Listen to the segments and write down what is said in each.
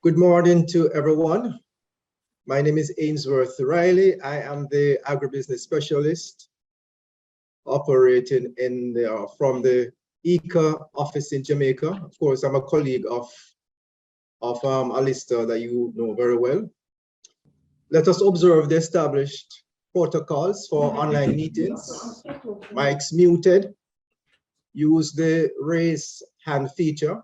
Good morning to everyone. My name is Ainsworth Riley. I am the agribusiness specialist operating from the IICA office in Jamaica. Of course, I'm a colleague of Allister that you know very well. Let us observe the established protocols for online meetings. Mics muted. Use the raise hand feature.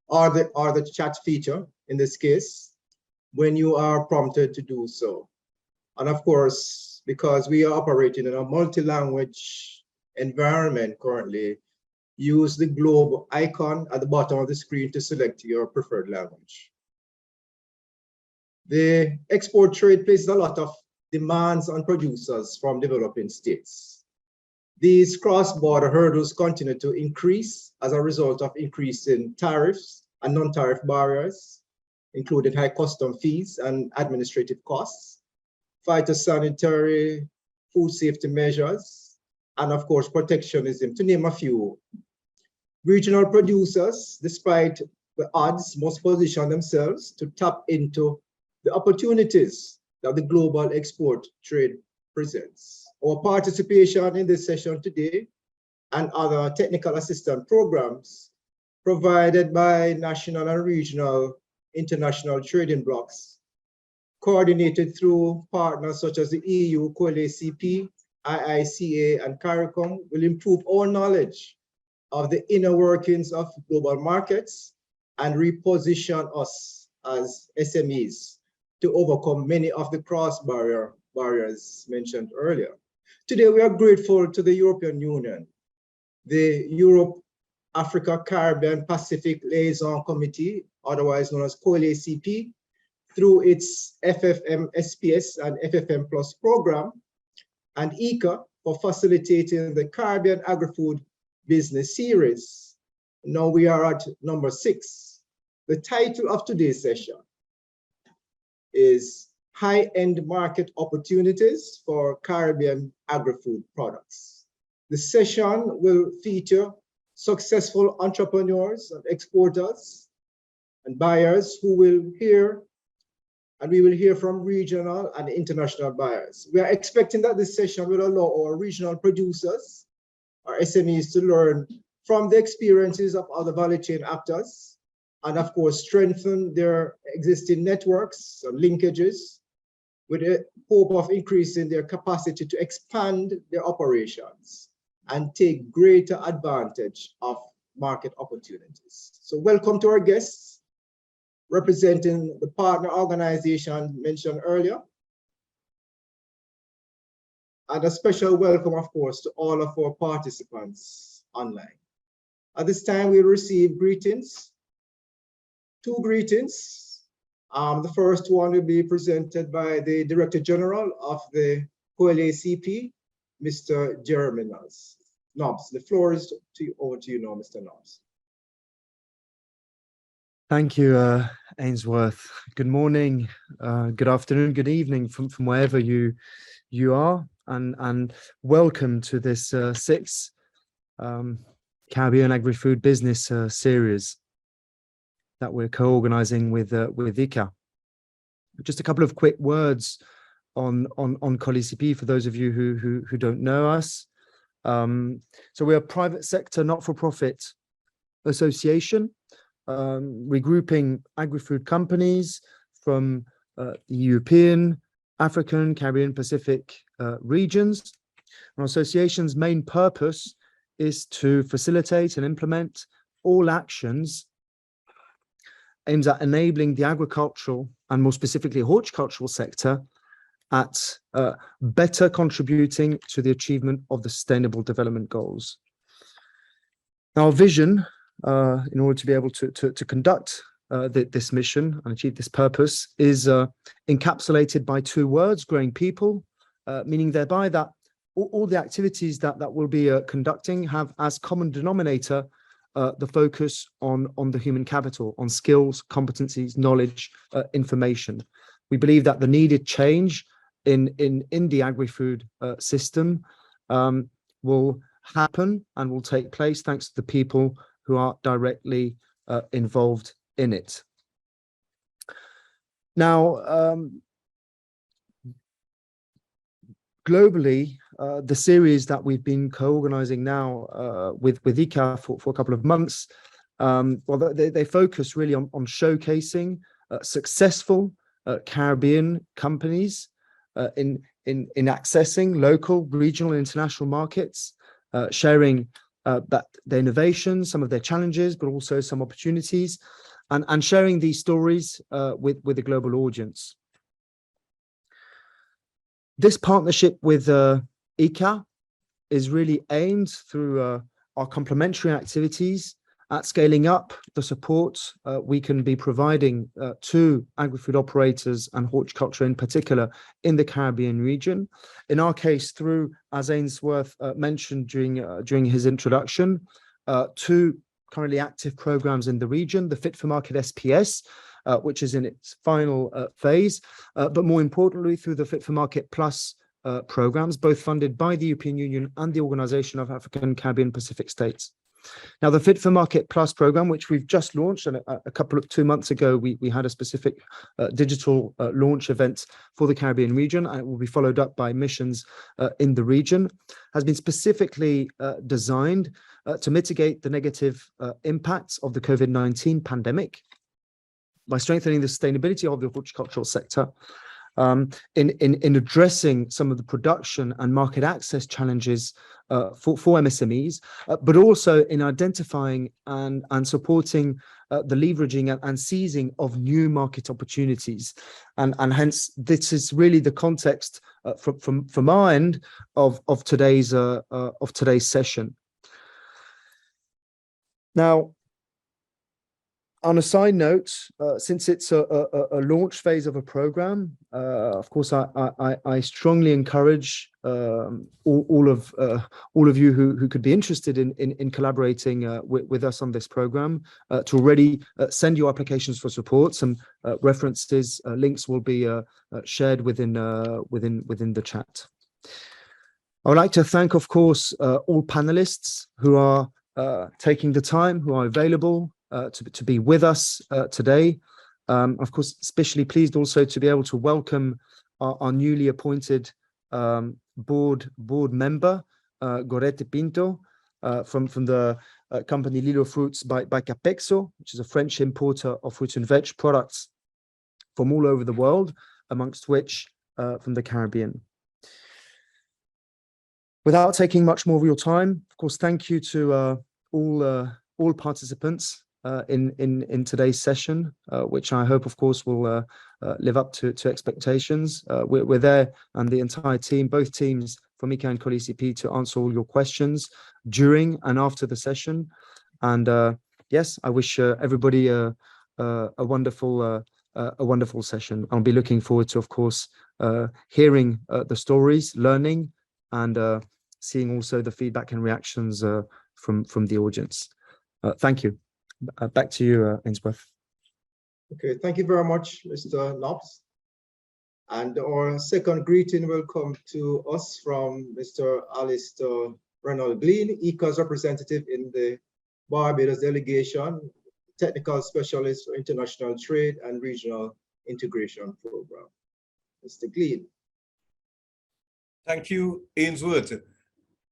Or the chat feature in this case, when you are prompted to do so. And of course, because we are operating in a multi-language environment currently, use the globe icon at the bottom of the screen to select your preferred language. The export trade places a lot of demands on producers from developing states. These cross-border hurdles continue to increase as a result of increasing tariffs and non-tariff barriers, including high custom fees and administrative costs, phytosanitary, food safety measures, and of course, protectionism, to name a few. Regional producers, despite the odds, must position themselves to tap into the opportunities that the global export trade presents. Our participation in this session today and other technical assistance programs provided by national and regional international trading blocs, coordinated through partners such as the EU, COLEACP, IICA, and CARICOM, will improve our knowledge of the inner workings of global markets and reposition us as SMEs to overcome many of the cross-border barriers mentioned earlier. Today, we are grateful to the European Union, the Europe, Africa, Caribbean, Pacific Liaison Committee, otherwise known as COLEACP, through its FFM SPS and FFM Plus program, and IICA for facilitating the Caribbean Agrifood Business Series. Now we are at number 6. The title of today's session is High-End Market Opportunities for Caribbean Agri-Food Products. The session will feature successful entrepreneurs and exporters and buyers who will hear, and we will hear from regional and international buyers. We are expecting that this session will allow our regional producers, our SMEs, to learn from the experiences of other value chain actors, and of course, strengthen their existing networks and linkages with the hope of increasing their capacity to expand their operations and take greater advantage of market opportunities. So welcome to our guests, representing the partner organization mentioned earlier. And a special welcome, of course, to all of our participants online. At this time, we receive greetings, 2 greetings. The first one will be presented by the Director General of the COLEACP, Mr. Jeremy Knobs. The floor is over to you now, Mr. Knobs. Thank you, Ainsworth. Good morning, good afternoon, good evening from wherever you are, and welcome to this 6th Caribbean Agri-Food Business Series that we're co-organizing with IICA. Just a couple of quick words on COLEACP for those of you who don't know us. So we're a private sector, not-for-profit association, regrouping agri-food companies from the European, African, Caribbean, Pacific regions. Our association's main purpose is to facilitate and implement all actions aimed at enabling the agricultural and more specifically horticultural sector at better contributing to the achievement of the Sustainable Development Goals. Our vision, in order to be able to conduct this mission and achieve this purpose, is encapsulated by 2 words: growing people, meaning thereby that all the activities that we'll be conducting have as common denominator the focus on the human capital, on skills, competencies, knowledge, information. We believe that the needed change in the agri-food system will happen and will take place thanks to the people who are directly involved in it. Now, globally, the series that we've been co-organizing now with IICA for a couple of months, well, they focus really on showcasing successful Caribbean companies in accessing local, regional, and international markets, sharing that their innovations, some of their challenges, but also some opportunities, and sharing these stories with the global audience. This partnership with IICA is really aimed through our complementary activities at scaling up the support we can be providing to agri-food operators and horticulture in particular in the Caribbean region. In our case, through, as Ainsworth mentioned during his introduction, two currently active programs in the region, the Fit for Market SPS, which is in its final phase, but more importantly, through the Fit for Market Plus programs, both funded by the European Union and the Organization of African, Caribbean, Pacific States. Now, the Fit for Market Plus program, which we've just launched, and a couple of 2 months ago, we had a specific digital launch event for the Caribbean region, and it will be followed up by missions in the region, has been specifically designed to mitigate the negative impacts of the COVID-19 pandemic by strengthening the sustainability of the horticultural sector, in addressing some of the production and market access challenges for MSMEs, but also in identifying and supporting the leveraging and seizing of new market opportunities. And hence, this is really the context from our end of today's session. Now, on a side note, since it's a launch phase of a program, of course, I strongly encourage all of you who could be interested in collaborating with us on this program to already send your applications for support. Some references, links will be shared within the chat. I would like to thank, of course, all panelists who are taking the time, who are available to be with us today. Of course, especially pleased also to be able to welcome our newly appointed board member, Gorete PINTO, from the company Lilo Fruits by Capexo, which is a French importer of fruit and veg products from all over the world, amongst which from the Caribbean. Without taking much more of your time, of course, thank you to all participants in today's session, which I hope, of course, will live up to expectations. We're there, and the entire team, both teams from IICA and COLEACP, to answer all your questions during and after the session. And yes, I wish everybody a wonderful session. I'll be looking forward to, of course, hearing the stories, learning, and seeing also the feedback and reactions from the audience. Thank you. Back to you, Ainsworth. Okay, thank you very much, Mr. KNOPS. And our second greeting will come to us from Mr. Allister Reynold GLEAN, IICA's representative in the Barbados delegation, technical specialist for international trade and regional integration program. Mr. GLEAN. Thank you, Ainsworth.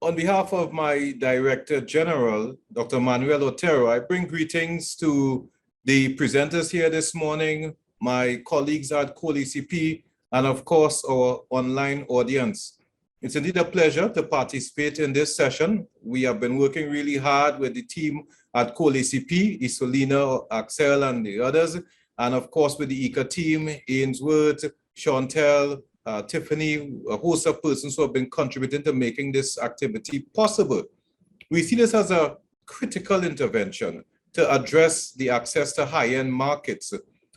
On behalf of my Director General, Dr. Manuel Otero, I bring greetings to the presenters here this morning, my colleagues at COLEACP, and of course, our online audience. It's indeed a pleasure to participate in this session. We have been working really hard with the team at COLEACP, Isolina, Axel, and the others, and of course with the IICA team, Ainsworth, Chantel, Tiffany, a host of persons who have been contributing to making this activity possible. We see this as a critical intervention to address the access to high-end markets.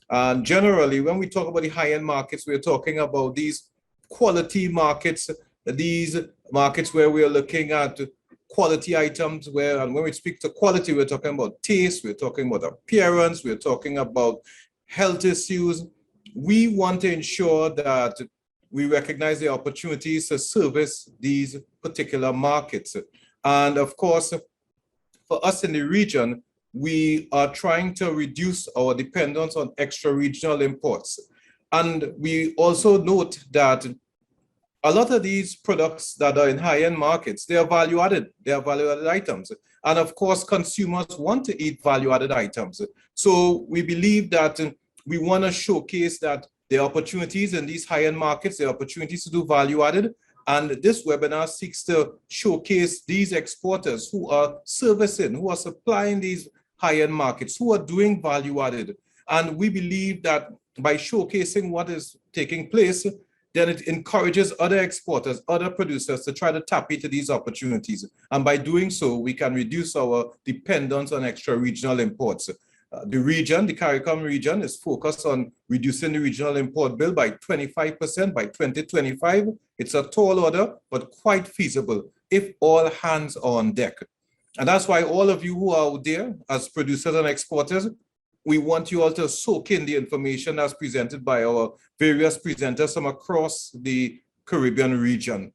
And generally, when we talk about the high-end markets, we're talking about these quality markets, these markets where we are looking at quality items, and when we speak to quality, we're talking about taste, we're talking about appearance, we're talking about health issues. We want to ensure that we recognize the opportunities to service these particular markets. And of course, for us in the region, we are trying to reduce our dependence on extra-regional imports. And we also note that a lot of these products that are in high-end markets, they are value-added. They are value-added items. And of course, consumers want to eat value-added items. So we believe that we want to showcase that there are opportunities in these high-end markets, there are opportunities to do value-added. And this webinar seeks to showcase these exporters who are servicing, who are supplying these high-end markets, who are doing value-added. And we believe that by showcasing what is taking place, then it encourages other exporters, other producers to try to tap into these opportunities. And by doing so, we can reduce our dependence on extra-regional imports. The region, the CARICOM region, is focused on reducing the regional import bill by 25% by 2025. It's a tall order, but quite feasible if all hands are on deck. And that's why all of you who are out there as producers and exporters, we want you all to soak in the information that's presented by our various presenters from across the Caribbean region.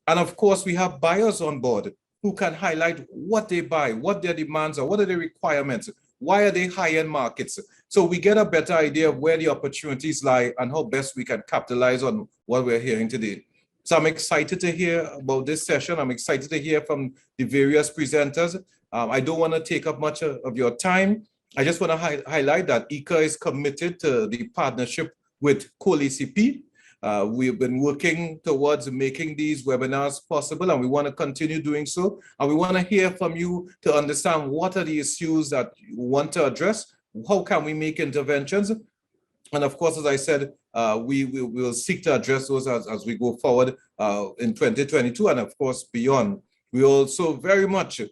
And of course, we have buyers on board who can highlight what they buy, what their demands are, what are their requirements, why are they high-end markets? So we get a better idea of where the opportunities lie and how best we can capitalize on what we're hearing today. So I'm excited to hear about this session. I'm excited to hear from the various presenters. I don't want to take up much of your time. I just want to highlight that IICA is committed to the partnership with COLEACP. We've been working towards making these webinars possible, and we want to continue doing so. And we want to hear from you to understand what are the issues that you want to address, how can we make interventions. And of course, as I said, we will seek to address those as we go forward in 2022 and of course beyond. We also very much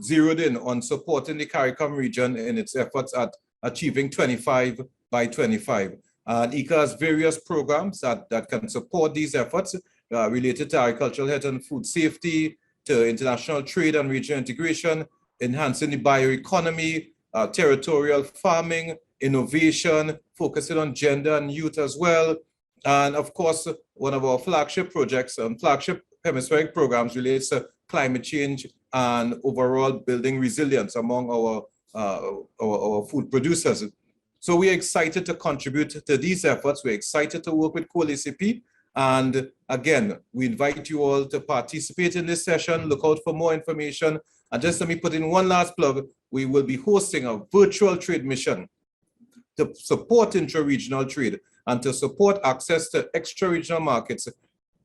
zeroed in on supporting the CARICOM region in its efforts at achieving 25 by 25. And IICA has various programs that can support these efforts related to agricultural health and food safety, to international trade and regional integration, enhancing the bioeconomy, territorial farming, innovation, focusing on gender and youth as well. And of course, one of our flagship projects and flagship hemispheric programs relates to climate change and overall building resilience among our food producers. So we're excited to contribute to these efforts. We're excited to work with COLEACP. And again, we invite you all to participate in this session. Look out for more information. And just let me put in one last plug. We will be hosting a virtual trade mission to support intra-regional trade and to support access to extra-regional markets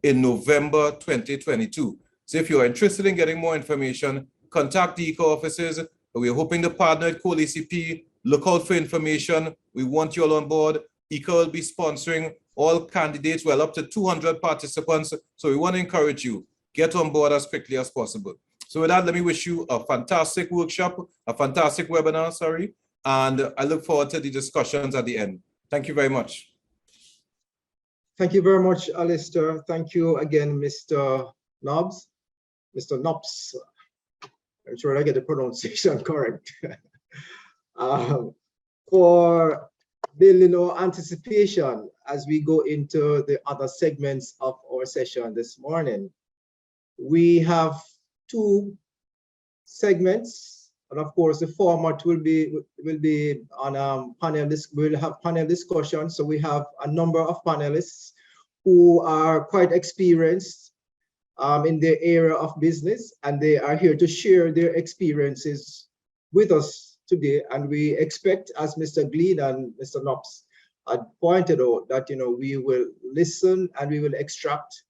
in November 2022. So if you're interested in getting more information, contact the IICA offices. We're hoping to partner with COLEACP. Look out for information. We want you all on board. IICA will be sponsoring all candidates, well, up to 200 participants. So we want to encourage you, get on board as quickly as possible. So with that, let me wish you a fantastic workshop, a fantastic webinar, sorry. And I look forward to the discussions at the end. Thank you very much. Thank you very much, Allister. Thank you again, Mr. Nobbs, Mr. Knops. I'm sure I get the pronunciation correct. For building our anticipation as we go into the other segments of our session this morning. We have two segments, and of course the format will be on panel. We'll have panel discussion. So we have a number of panelists who are quite experienced in the area of business, and they are here to share their experiences with us today. And we expect, as Mr. GLEAN and Mr. Knops had pointed out, that we will listen and we will extract,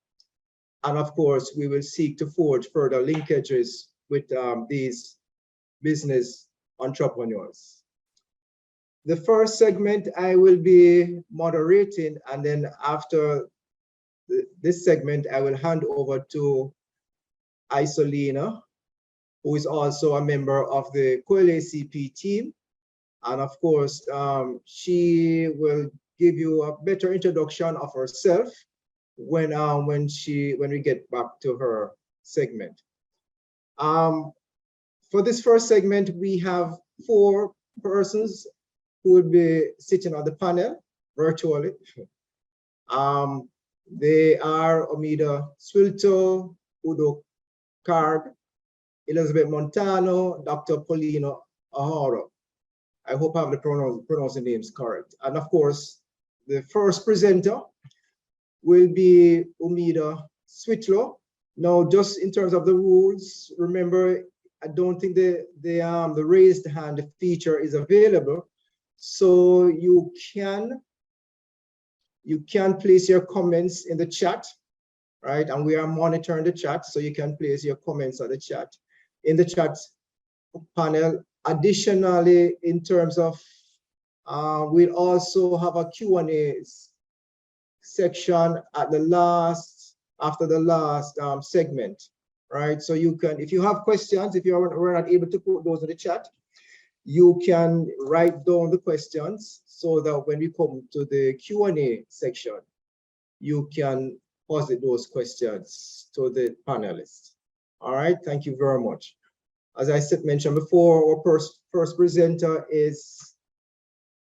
and of course we will seek to forge further linkages with these business entrepreneurs. The first segment I will be moderating, and then after this segment I will hand over to Isolina, who is also a member of the COLEACP team. And of course, she will give you a better introduction of herself when we get back to her segment. For this first segment, we have 4 persons who will be sitting on the panel virtually. They are Umeeda SWITLO, Udo KARG, Elizabeth Montano, Dr. Polina. I hope I have the pronouncing names correct. And of course, the first presenter will be Umeeda SWITLO. Now, just in terms of the rules, remember, I don't think the raised hand feature is available. So you can place your comments in the chat, right? And we are monitoring the chat, so you can place your comments on the chat, in the chat panel. Additionally, in terms of, we'll also have a Q&A section at the last, after the last segment, right? So you can, if you have questions, if we're not able to put those in the chat, you can write down the questions so that when we come to the Q&A section, you can posit those questions to the panelists. All right, thank you very much. As I mentioned before, our first presenter is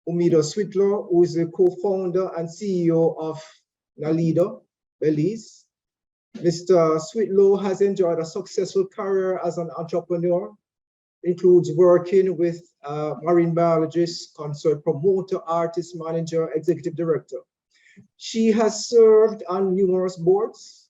Umeeda SWITLO, who is the co-founder and CEO of Naledo, Belize. Mr. SWITLO has enjoyed a successful career as an entrepreneur, includes working with marine biologist, concert promoter, artist manager, executive director. She has served on numerous boards,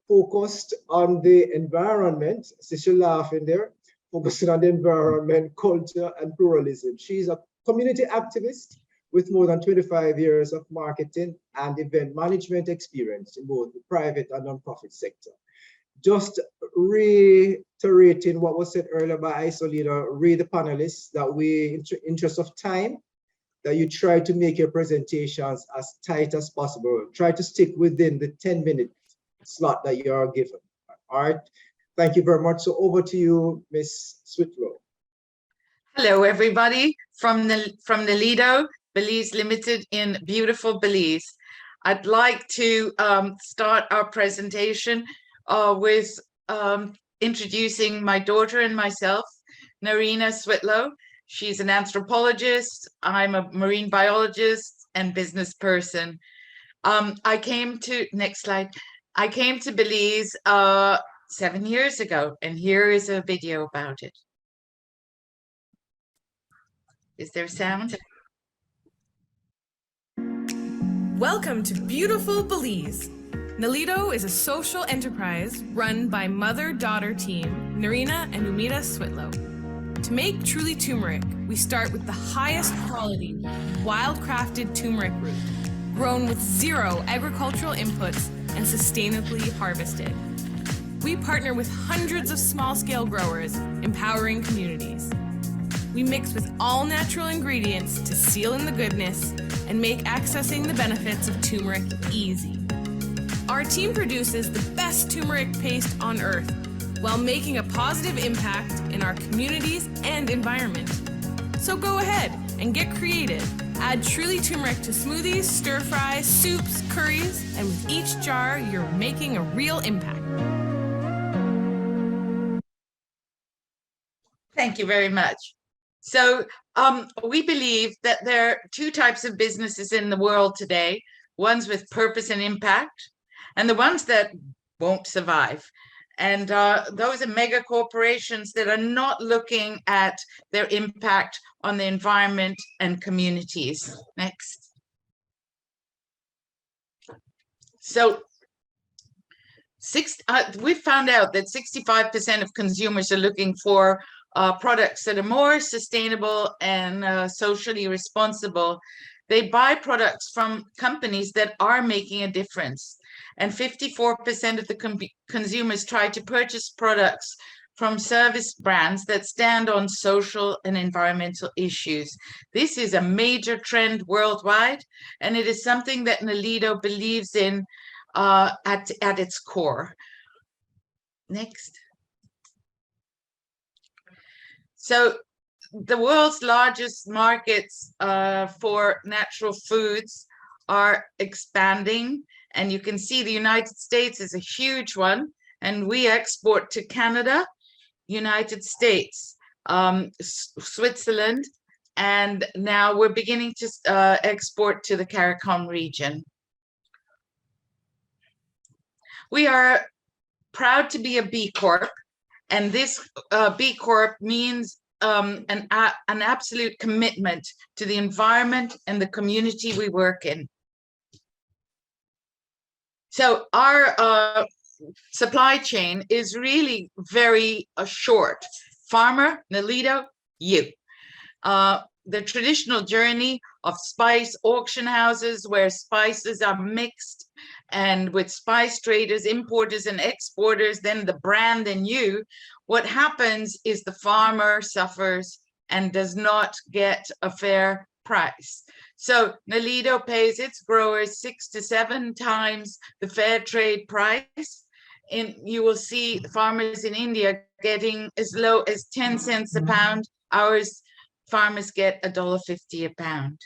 focused on the environment, so she's laughing there, focusing on the environment, culture, and pluralism. She's a community activist with more than 25 years of marketing and event management experience in both the private and nonprofit sector. Just reiterating what was said earlier by Isolina, read the panelists, that we, in interest of time, that you try to make your presentations as tight as possible. Try to stick within the 10-minute slot that you are given. All right, thank you very much. So over to you, Ms. SWITLO. Hello, everybody from Naledo, Belize Limited in beautiful Belize. I'd like to start our presentation with introducing my daughter and myself, Narina SWITLO. She's an anthropologist. I'm a marine biologist and business person. I came to, next slide. I came to Belize 7 years ago, and here is a video about it. Is there sound? Welcome to beautiful Belize. Naledo is a social enterprise run by mother-daughter team Narina and Umeeda SWITLO. To make truly turmeric, we start with the highest quality, wild-crafted turmeric root, grown with zero agricultural inputs and sustainably harvested. We partner with hundreds of small-scale growers, empowering communities. We mix with all natural ingredients to seal in the goodness and make accessing the benefits of turmeric easy. Our team produces the best turmeric paste on earth while making a positive impact in our communities and environment. So go ahead and get creative. Add truly turmeric to smoothies, stir fries, soups, curries, and with each jar, you're making a real impact. Thank you very much. So we believe that there are two types of businesses in the world today, ones with purpose and impact, and the ones that won't survive. And those are mega corporations that are not looking at their impact on the environment and communities. Next. So we found out that 65% of consumers are looking for products that are more sustainable and socially responsible. They buy products from companies that are making a difference. And 54% of the consumers try to purchase products from service brands that stand on social and environmental issues. This is a major trend worldwide, and it is something that Naledo believes in at its core. Next. So the world's largest markets for natural foods are expanding. And you can see the United States is a huge one. And we export to Canada, United States, Switzerland, and now we're beginning to export to the CARICOM region. We are proud to be a B Corp. And this B Corp means an absolute commitment to the environment and the community we work in. So our supply chain is really very short. Farmer, Naledo, you. The traditional journey of spice auction houses where spices are mixed and with spice traders, importers and exporters, then the brand and you, what happens is the farmer suffers and does not get a fair price. So Naledo pays its growers 6 to 7 times the fair trade price. You will see farmers in India getting as low as 10 cents a pound. Ours farmers get $1.50 a pound.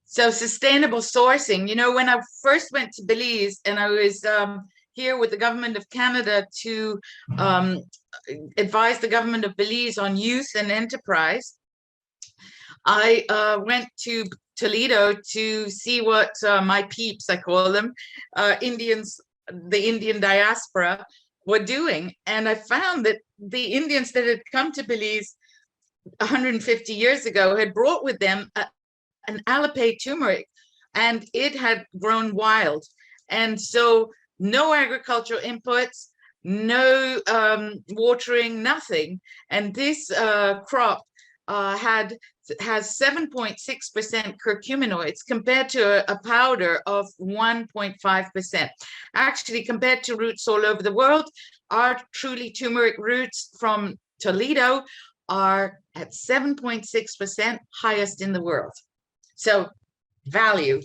So sustainable sourcing, you know, when I first went to Belize and I was here with the government of Canada to advise the government of Belize on youth and enterprise, I went to Toledo to see what my peeps, I call them, Indians, the Indian diaspora, were doing. And I found that the Indians that had come to Belize 150 years ago had brought with them an alipay turmeric, and it had grown wild. And so no agricultural inputs, no watering, nothing. And this crop has 7.6% curcuminoids compared to a powder of 1.5%. Actually, compared to roots all over the world, our truly turmeric roots from Toledo are at 7.6%, highest in the world. So value.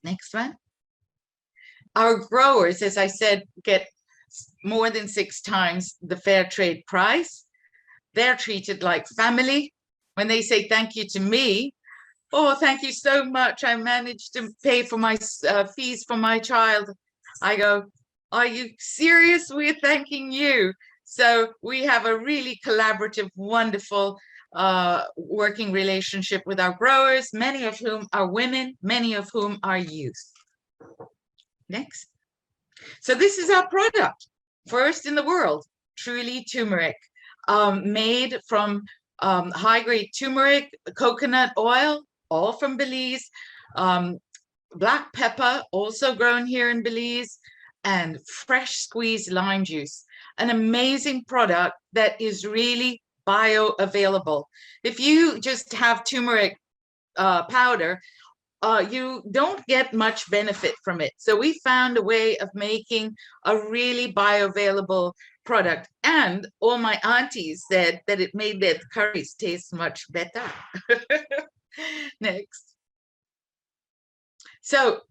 Next one. Our growers, as I said, get more than 6 times the fair trade price. They're treated like family. When they say thank you to me, oh, thank you so much, I managed to pay for my fees for my child, I go, are you serious? We're thanking you. So we have a really collaborative, wonderful working relationship with our growers, many of whom are women, many of whom are youth. Next. So this is our product, first in the world, truly turmeric, made from high-grade turmeric, coconut oil, all from Belize, black pepper, also grown here in Belize, and fresh squeezed lime juice. An amazing product that is really bioavailable. If you just have turmeric powder, you don't get much benefit from it. So we found a way of making a really bioavailable product. And all my aunties said that it made their curries taste much better. Next. So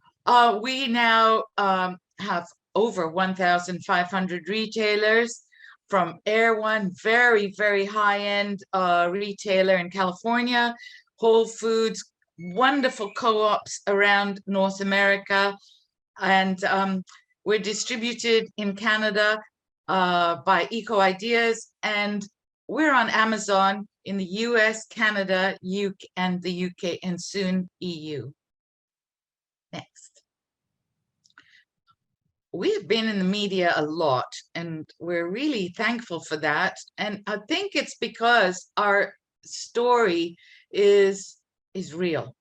we now have over 1,500 retailers, from Air One, very, very high-end retailer in California, Whole Foods, wonderful co-ops around North America, and we're distributed in Canada by Eco Ideas, and we're on Amazon in the US, Canada, and the UK, and soon EU. Next. We've been in the media a lot, and we're really thankful for that. And I think it's because our story is real,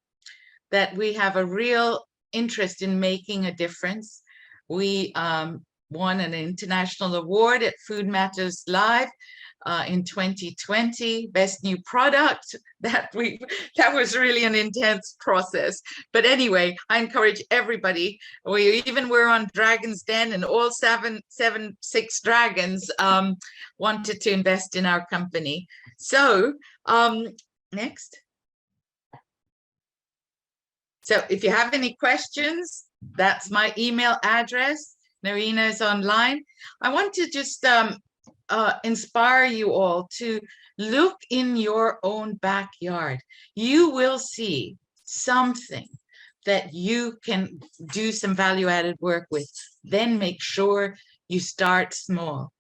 that we have a real interest in making a difference. We won an international award at Food Matters Live in 2020, best new product. That was really an intense process. But anyway, I encourage everybody. We're on Dragon's Den, and all 6 dragons wanted to invest in our company. So next. So if you have any questions, that's my email address. Narina is online. I want to just inspire you all to look in your own backyard. You will see something that you can do some value-added work with. Then make sure you start small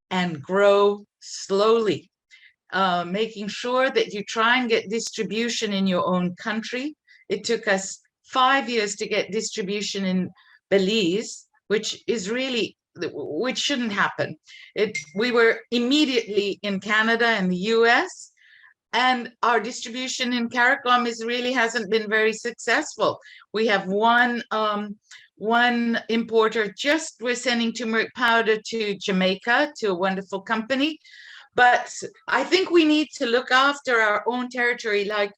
and grow slowly, making sure that you try and get distribution in your own country. It took us 5 years to get distribution in Belize, which shouldn't happen. We were immediately in Canada and the US, And our distribution in CARICOM hasn't been very successful. We have one importer. Just we're sending turmeric powder to Jamaica to a wonderful company. But I think we need to look after our own territory, like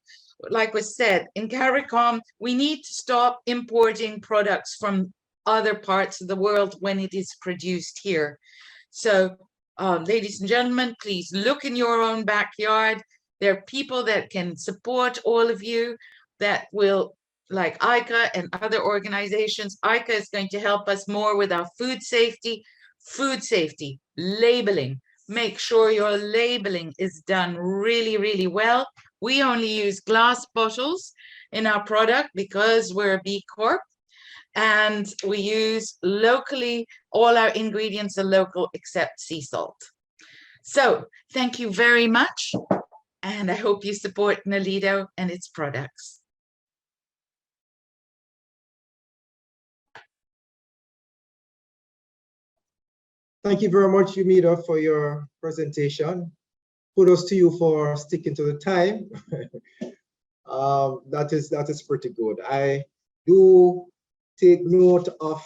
was said. In CARICOM, we need to stop importing products from other parts of the world when it is produced here. So, ladies and gentlemen, please look in your own backyard. There are people that can support all of you that will, like IICA and other organizations. IICA is going to help us more with our food safety, labeling. Make sure your labeling is done really, really well. We only use glass bottles in our product because we're a B Corp. And we use locally, all our ingredients are local except sea salt. So thank you very much. And I hope you support Naledo and its products. Thank you very much, Umeeda, for your presentation. Kudos to you for sticking to the time. That is pretty good. I do take note of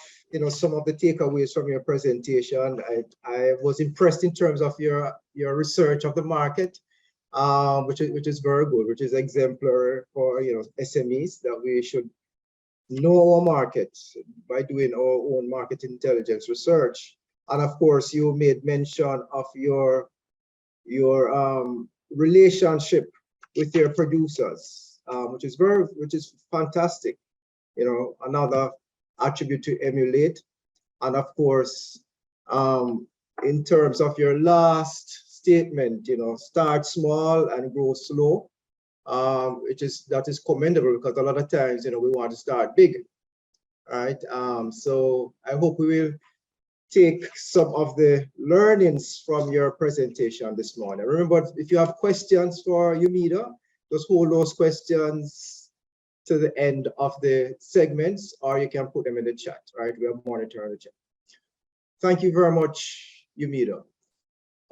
some of the takeaways from your presentation. I was impressed in terms of your research of the market, which is very good, which is exemplary for SMEs, that we should know our market by doing our own market intelligence research. And of course, you made mention of your relationship with your producers, which is fantastic. Another attribute to emulate. And of course, in terms of your last statement, start small and grow slow, that is commendable, because a lot of times, we want to start big, right? So I hope we will take some of the learnings from your presentation this morning. Remember, if you have questions for Umeeda, just hold those questions to the end of the segments, or you can put them in the chat, right? We are monitoring the chat. Thank you very much, Umeeda.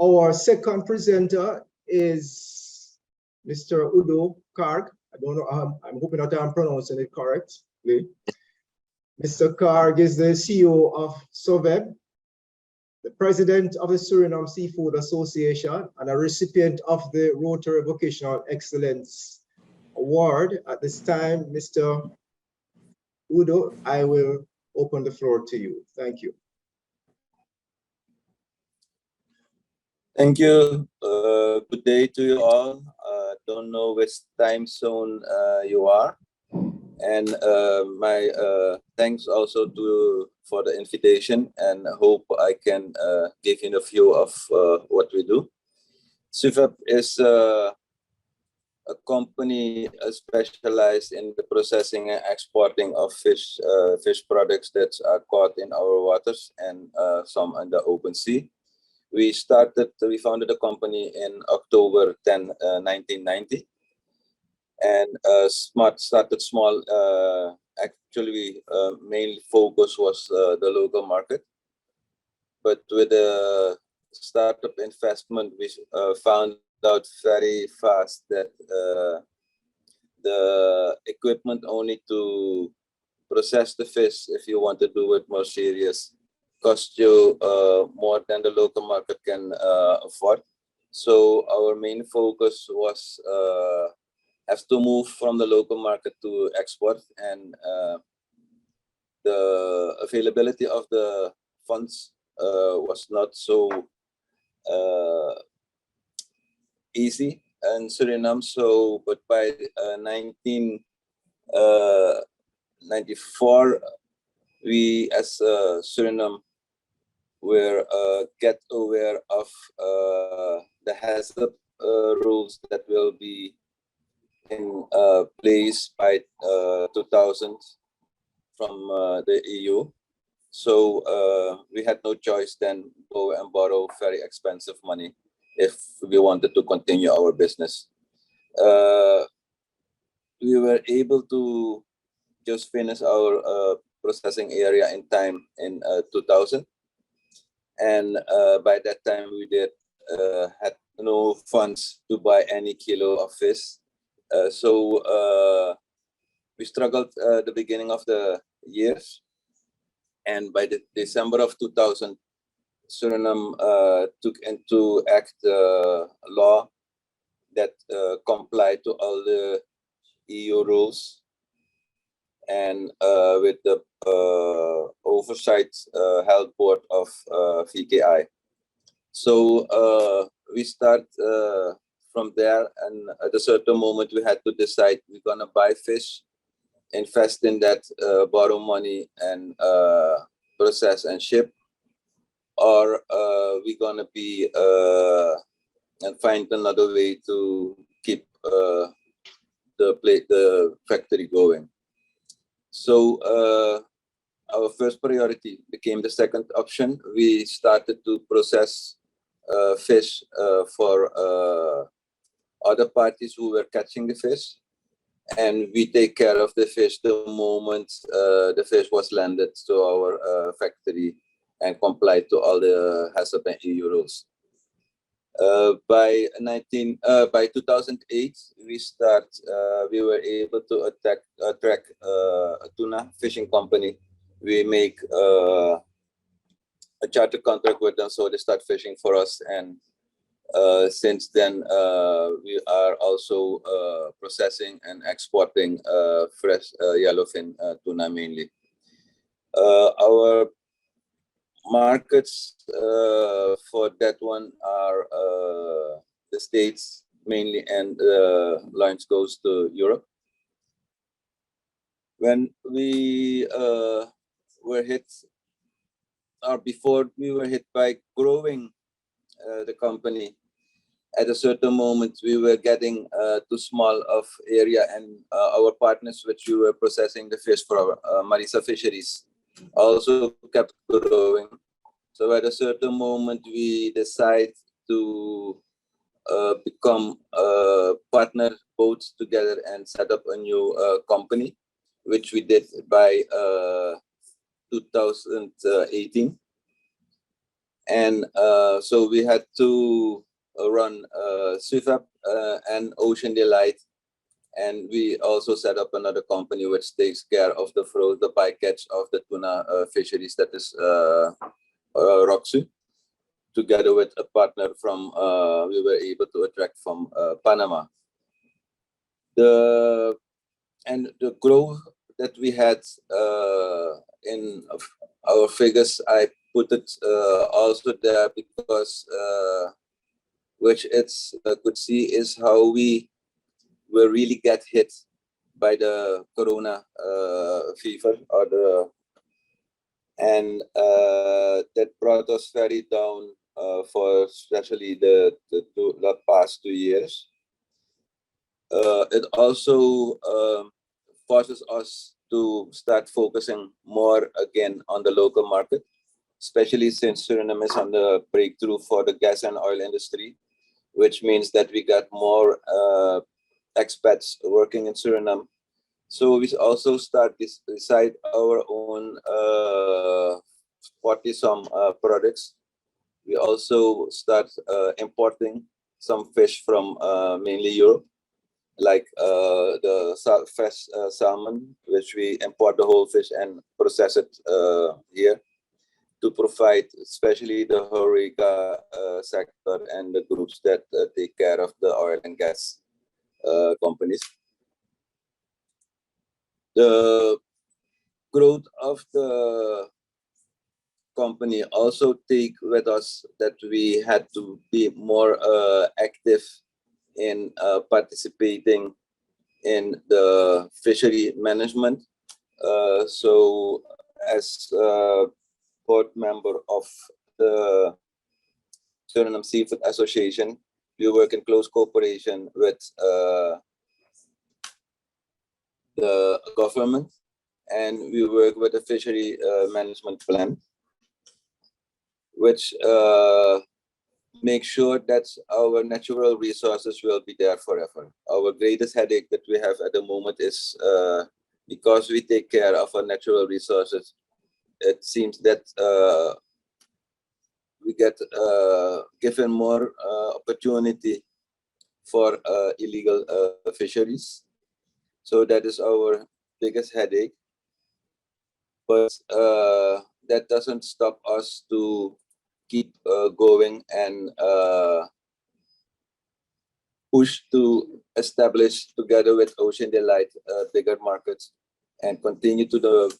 Our second presenter is Mr. Udo KARG. I don't know, I'm hoping that I'm pronouncing it correctly. Mr. KARG is the CEO of Suvveb, the president of the Suriname Seafood Association, and a recipient of the Rotary Vocational Excellence Award. At this time, Mr. Udo, I will open the floor to you. Thank you. Thank you. Good day to you all. Don't know which time zone you are. And my thanks also for the invitation, and hope I can give you a view of what we do. Suvveb is a company specialized in the processing and exporting of fish products that are caught in our waters and some in the open sea. We founded the company in October 10, 1990. And started small. Actually, main focus was the local market. But with the startup investment, we found out very fast that the equipment only to process the fish, if you want to do it more serious, cost you more than the local market can afford. So our main focus was have to move from the local market to export, and the availability of the funds was not so easy in Suriname. So, but by 1994, we as Suriname were get aware of the hazard rules that will be in place by 2000 from the EU. So we had no choice then go and borrow very expensive money if we wanted to continue our business. We were able to just finish our processing area in time in 2000. And by that time we had no funds to buy any kilo of fish. So we struggled at the beginning of the years. And by the December of 2000, Suriname took into act a law that complied to all the EU rules, and with the oversight health board of VKI. So we start from there, and at a certain moment we had to decide we're gonna buy fish, invest in that, borrow money and process and ship, or we're gonna be and find another way to keep the factory going. So our first priority became the second option. We started to process fish for other parties who were catching the fish, and we take care of the fish the moment the fish was landed to our factory and complied to all the HACCP and EU rules. By 2008, we were able to attract a tuna fishing company. We make a charter contract with them, so they start fishing for us. And since then, we are also processing and exporting fresh yellowfin tuna mainly. Our markets for that one are the States mainly, and lines goes to Europe. When we were hit, or before we were hit by growing the company, at a certain moment we were getting too small of area, and our partners which we were processing the fish for Marisa Fisheries also kept growing. So at a certain moment we decide to become partner boats together and set up a new company, which we did by 2018. And so we had to run Suvveb and Ocean Delight, and we also set up another company which takes care of the bycatch of the tuna fisheries, that is Roxu, together with a partner from we were able to attract from Panama. The growth that we had in our figures, I put it also there because which it's could see is how we will really get hit by the corona fever, or and that brought us very down for especially the past 2 years. It also forces us to start focusing more again on the local market, especially since Suriname is on the breakthrough for the gas and oil industry, which means that we got more expats working in Suriname. So we also start decide our own 40-some products. We also start importing some fish from mainly Europe, like the fresh salmon, which we import the whole fish and process it here to provide especially the HORECA sector and the groups that take care of the oil and gas companies. The growth of the company also take with us that we had to be more active in participating in the fishery management. So as board member of the Suriname Seafood Association, we work in close cooperation with the government, and we work with a fishery management plan, which make sure that our natural resources will be there forever. Our greatest headache that we have at the moment is because we take care of our natural resources, it seems that we get given more opportunity for illegal fisheries. So that is our biggest headache. But that doesn't stop us to keep going and push to establish together with Ocean Delight bigger markets and continue to the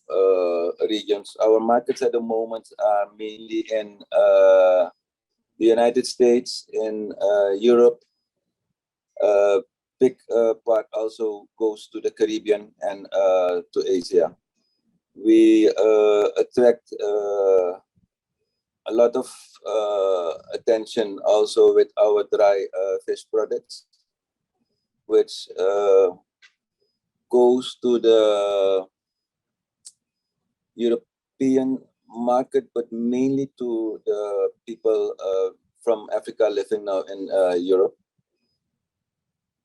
regions. Our markets at the moment are mainly in the United States, in Europe. Big part also goes to the Caribbean and to Asia. We attract a lot of attention also with our dry fish products, which goes to the European market, but mainly to the people from Africa living now in Europe.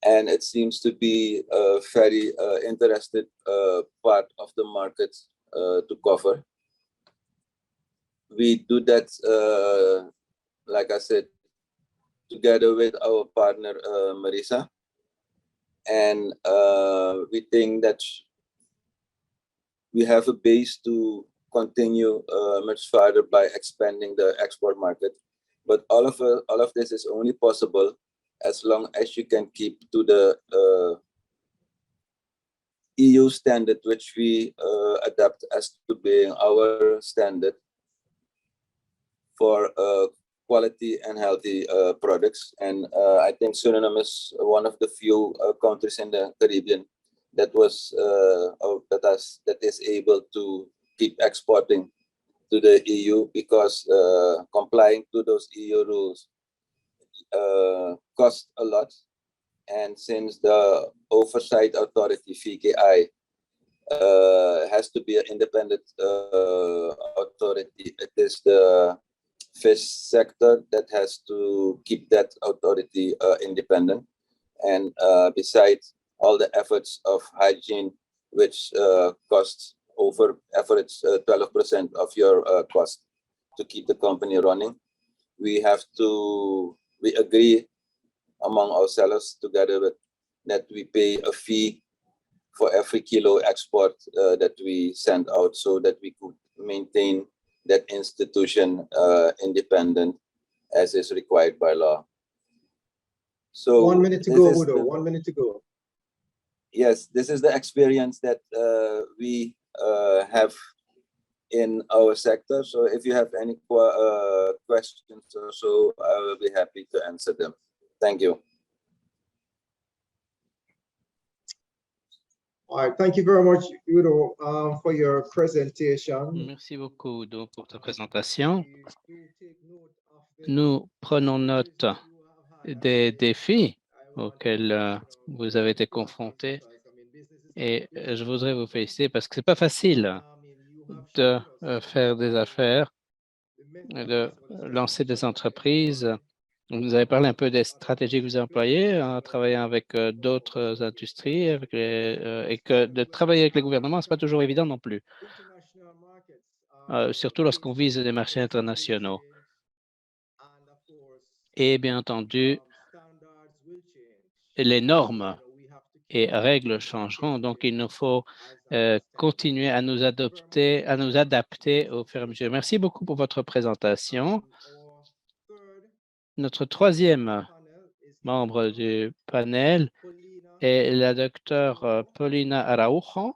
And it seems to be a very interested part of the market to cover. We do that, like I said, together with our partner Marisa, and we think that we have a base to continue much further by expanding the export market. But all of this is only possible as long as you can keep to the EU standard, which we adapt as to being our standard for quality and healthy products. And I think Suriname is one of the few countries in the Caribbean that is able to keep exporting to the EU, because complying to those EU rules cost a lot. And since the oversight authority, VKI, has to be an independent authority, it is the fish sector that has to keep that authority independent. And besides all the efforts of hygiene, which costs over average 12% of your cost to keep the company running, we agree among ourselves together with that we pay a fee for every kilo export that we send out, so that we could maintain that institution independent as is required by law. So 1 minute to go, Udo. 1 minute to go. Yes, this is the experience that we have in our sector. So if you have any questions or so, I will be happy to answer them. Thank you. All right, thank you very much, Udo, for your presentation. Merci beaucoup, Udo, pour ta présentation. Nous prenons note des défis auxquels vous avez été confrontés, et je voudrais vous féliciter parce que c'est pas facile de faire des affaires, de lancer des entreprises. Vous avez parlé un peu des stratégies que vous employez en travaillant avec d'autres industries, et que de travailler avec les gouvernements, c'est pas toujours évident non plus, surtout lorsqu'on vise des marchés internationaux. Et bien entendu, les normes et règles changeront, donc il nous faut continuer à nous adapter au fur et à mesure. Merci beaucoup pour votre présentation. Notre troisième membre du panel est la docteure Polina ARAUJO.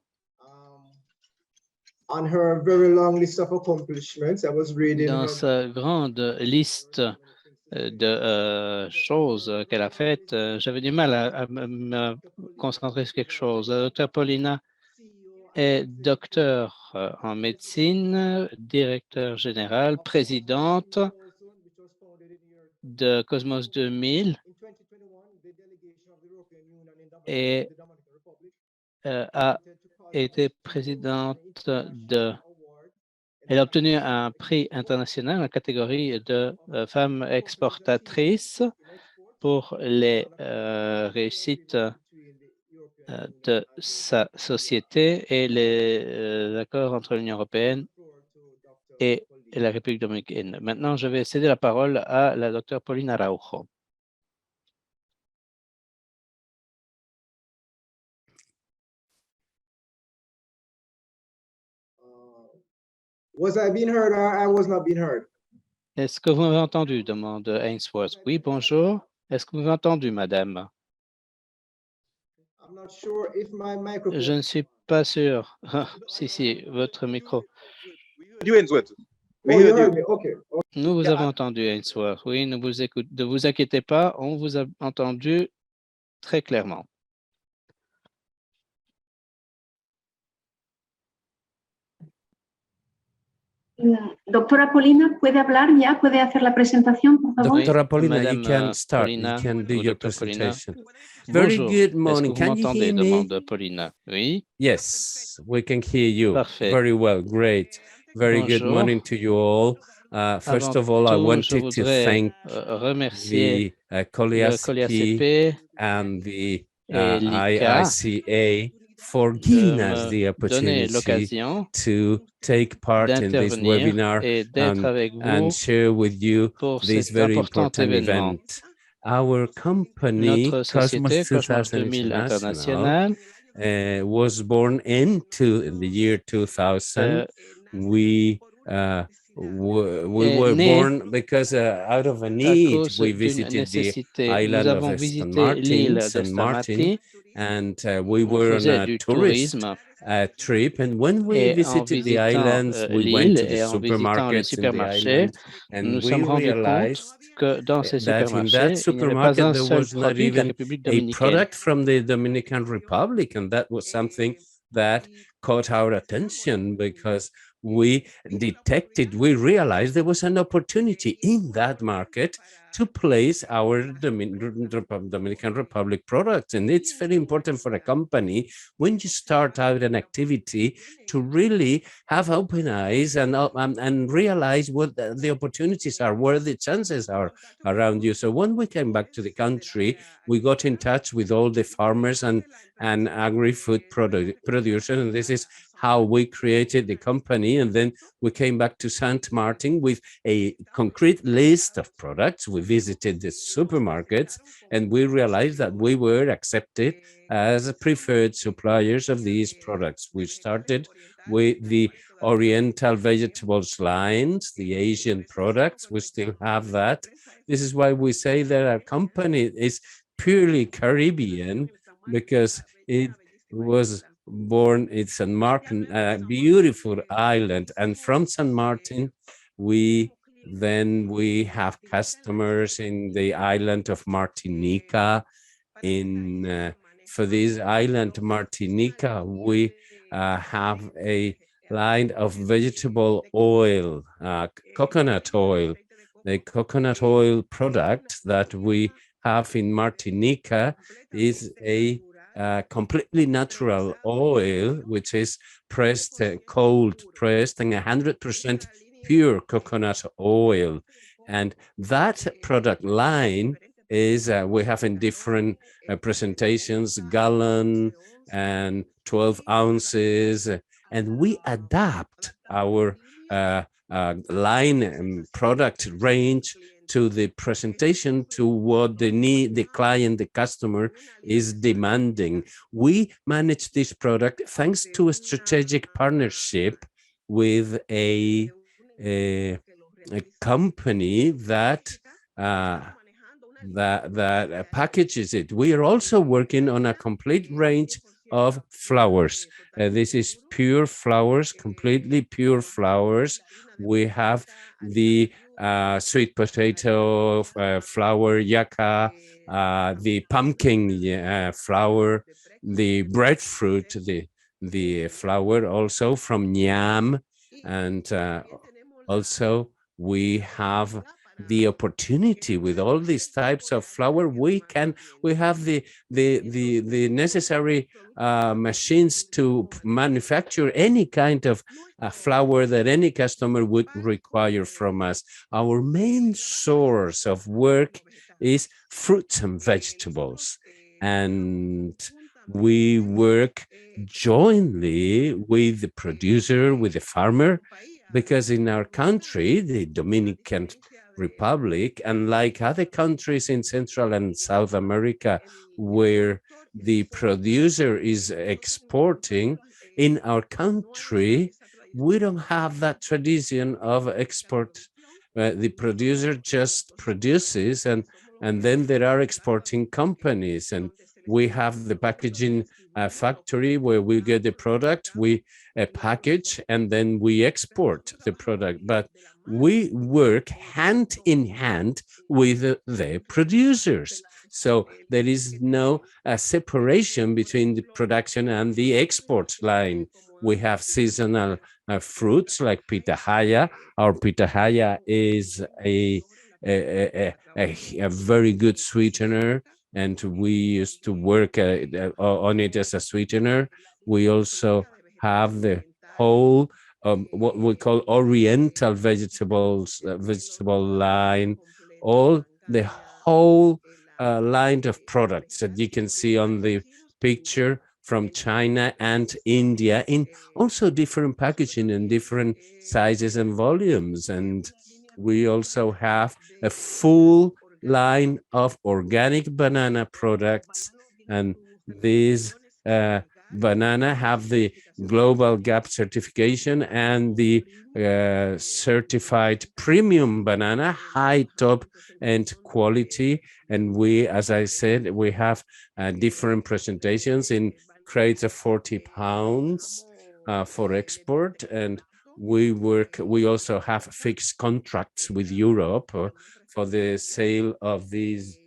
On her very long list of accomplishments, I was reading Dans sa grande liste de choses qu'elle a faites, j'avais du mal à me concentrer sur quelque chose. La docteure Polina est docteur en médecine, directeur général, présidente de Cosmos 2000, et a été présidente de... Elle a obtenu un prix international en catégorie de femmes exportatrices pour les réussites de sa société et les accords entre l'Union européenne et et la République dominicaine. Maintenant, je vais céder la parole à la docteure Polina ARAUJO. Was I being heard or I was not being heard? Est-ce que vous m'avez entendu? Demande Ainsworth. Oui, bonjour. Est-ce que vous m'avez entendu, madame? I'm not sure if my microphone. Je ne suis pas sûr. Si, votre micro. You, Ainsworth. We Oh, you heard heard you. me. Okay. Nous vous avons entendu, Ainsworth. Oui, ne vous inquiétez pas, on vous a entendu très clairement. Doctora Polina, ¿puede hablar ya? ¿Puede hacer la presentación, por favor? Oui, Dr. Polina, you Madame, can start. Polina, You can do ou your Dr. Polina. presentation. Very Bonjour. good Est-ce que morning. vous Can you m'entendez? hear me? Demande Polina. Oui, Yes, we can hear you. parfait. Very well. Great. Very good Bonjour. morning to you all. First Avant of all, I tout, je wanted to voudrais thank remercier the le COLEACP COLEACP and the et l'IICA IICA for de giving us me the donner opportunity l'occasion to take part in this d'intervenir webinar et d'être avec and vous share with you pour this cet very important important événement. event. Our company, Notre société, Cosmos Cosmos 2000 2000 International, International, was born in the year 2000. We est were né born because out of a à need, cause we d'une visited the nécessité. Nous island of avons St. visité l'île de St. Saint Martin, Martin. and we On were on faisait a du tourist tourisme trip. And when we et en visited the visitant islands, we went l'île to the et en visitant les supermarkets in the supermarchés, island, nous and nous we sommes rendus compte realized que dans ces that in that supermarchés, il n'y avait pas supermarket un there seul was not produit de la even République a dominicaine. product from the Dominican Republic, and that was something that caught our attention because we realized there was an opportunity in that market to place our Dominican Republic products. And it's very important for a company when you start out an activity to really have open eyes and realize what the opportunities are, where the chances are around you. So when we came back to the country, we got in touch with all the farmers and agri-food producers, and this is how we created the company. And then we came back to St. Martin with a concrete list of products. We visited the supermarkets, and we realized that we were accepted as preferred suppliers of these products. We started with the Oriental vegetables lines, the Asian products. We still have that. This is why we say that our company is purely Caribbean, because it was born in St. Martin, a beautiful island. And from St. Martin, we have customers in the island of Martinica. For this island, Martinica, we have a line of vegetable oil, coconut oil. The coconut oil product that we have in Martinica is a completely natural oil, which is pressed, cold pressed, and 100% pure coconut oil. And that product line is we have in different presentations, gallon and 12 ounces, and we adapt our line and product range to the presentation, to what the client, the customer is demanding. We manage this product thanks to a strategic partnership with a company that packages it. We are also working on a complete range of flowers. This is pure flowers, completely pure flowers. We have the sweet potato flower, yucca, the pumpkin flower, the breadfruit, the flower also from yam, and also we have the opportunity with all these types of flower. We have the necessary machines to manufacture any kind of flower that any customer would require from us. Our main source of work is fruits and vegetables, and we work jointly with the producer, with the farmer, because in our country, the Dominican Republic, unlike other countries in Central and South America, where the producer is exporting, in our country, we don't have that tradition of export. The producer just produces, and then there are exporting companies, and we have the packaging factory where we get the product, we package, and then we export the product. But we work hand in hand with the producers. So there is no separation between the production and the export line. We have seasonal fruits like pitahaya. Our pitahaya is a very good sweetener, and we used to work on it as a sweetener. We also have the whole what we call oriental vegetable line, all the whole line of products that you can see on the picture from China and India, in also different packaging and different sizes and volumes. And we also have a full line of organic banana products, and these banana have the Global GAP certification and the certified premium banana, high top end quality. And we, as I said, we have different presentations in crates of 40 pounds for export. And we also have fixed contracts with Europe for the sale of these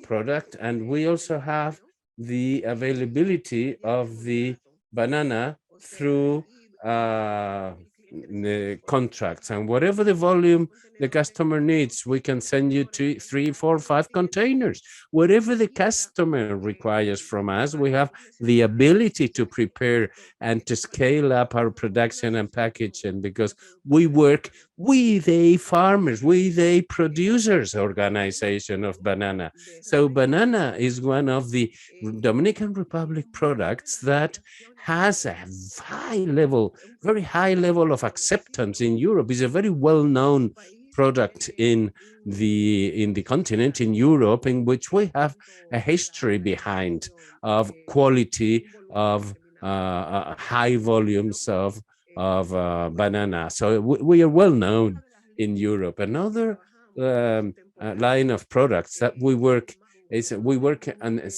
product. And we also have the availability of the banana through the contracts, and whatever the volume the customer needs, we can send you 2, 3, 4, 5 containers. Whatever the customer requires from us, we have the ability to prepare and to scale up our production and packaging, because we work with a farmers, with a producers organization of banana. So banana is one of the Dominican Republic products that has a very high level of acceptance in Europe. It's a very well-known product in the continent, in Europe, in which we have a history behind of quality, of high volumes of banana. So we are well known in Europe. Another line of products that we work on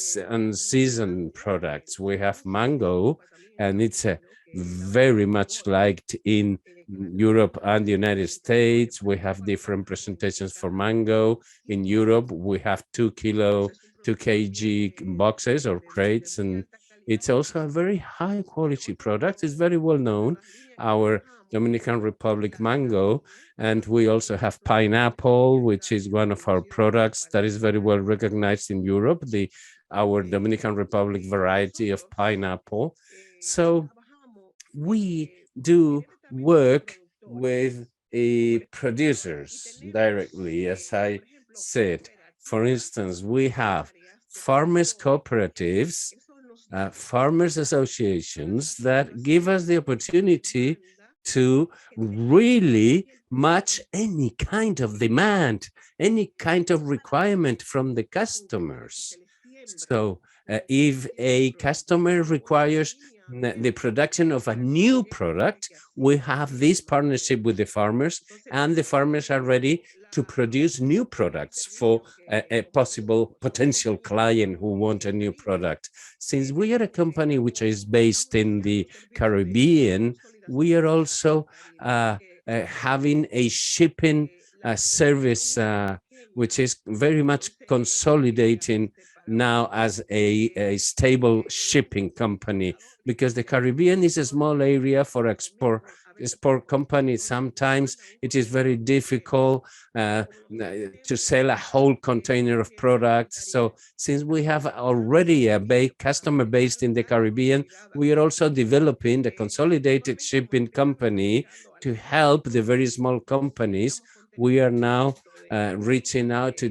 season products. We have mango, and it's very much liked in Europe and the United States. We have different presentations for mango. In Europe, we have 2 kg boxes or crates, and it's also a very high quality product. It's very well known, our Dominican Republic mango. And we also have pineapple, which is one of our products that is very well recognized in Europe, our Dominican Republic variety of pineapple. So we do work with producers directly, as I said. For instance, we have farmers cooperatives, farmers associations that give us the opportunity to really match any kind of demand, any kind of requirement from the customers. So if a customer requires the production of a new product, we have this partnership with the farmers, and the farmers are ready to produce new products for a potential client who want a new product. Since we are a company which is based in the Caribbean, we are also having a shipping service which is very much consolidating now as a stable shipping company, because the Caribbean is a small area for export companies. Sometimes it is very difficult to sell a whole container of products. So since we have already a customer based in the Caribbean, we are also developing the consolidated shipping company to help the very small companies We are now reaching out to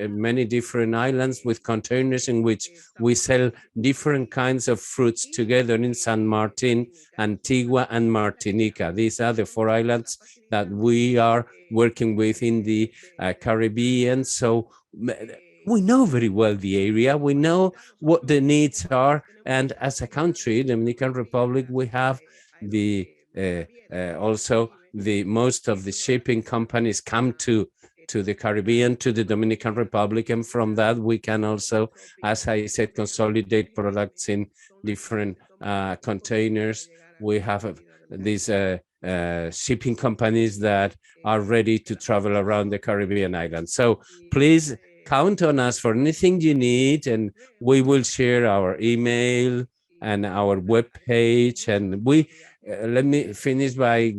many different islands with containers in which we sell different kinds of fruits together in San Martin, Antigua, and Martinica. These are the 4 islands that we are working with in the Caribbean. So we know very well the area, we know what the needs are, and as a country, Dominican Republic, we have the also the most of the shipping companies come to the Caribbean, to the Dominican Republic, and from that we can also, as I said, consolidate products in different containers. We have these shipping companies that are ready to travel around the Caribbean islands. So please count on us for anything you need, and we will share our email and our web page. And we let me finish by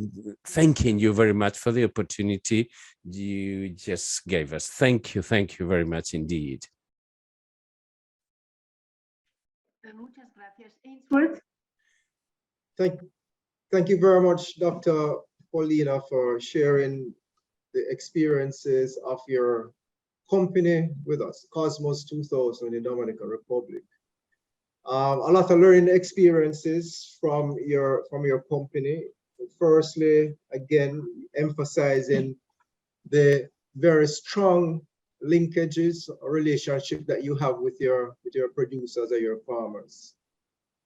thanking you very much for the opportunity you just gave us. Thank you very much indeed. Muchas gracias. Ainsworth. Thank you very much, Dr. Polina, for sharing the experiences of your company with us, Cosmos 2000 in the Dominican Republic. A lot of learning experiences from your company. Firstly, again, emphasizing the very strong linkages or relationship that you have with your producers or your farmers.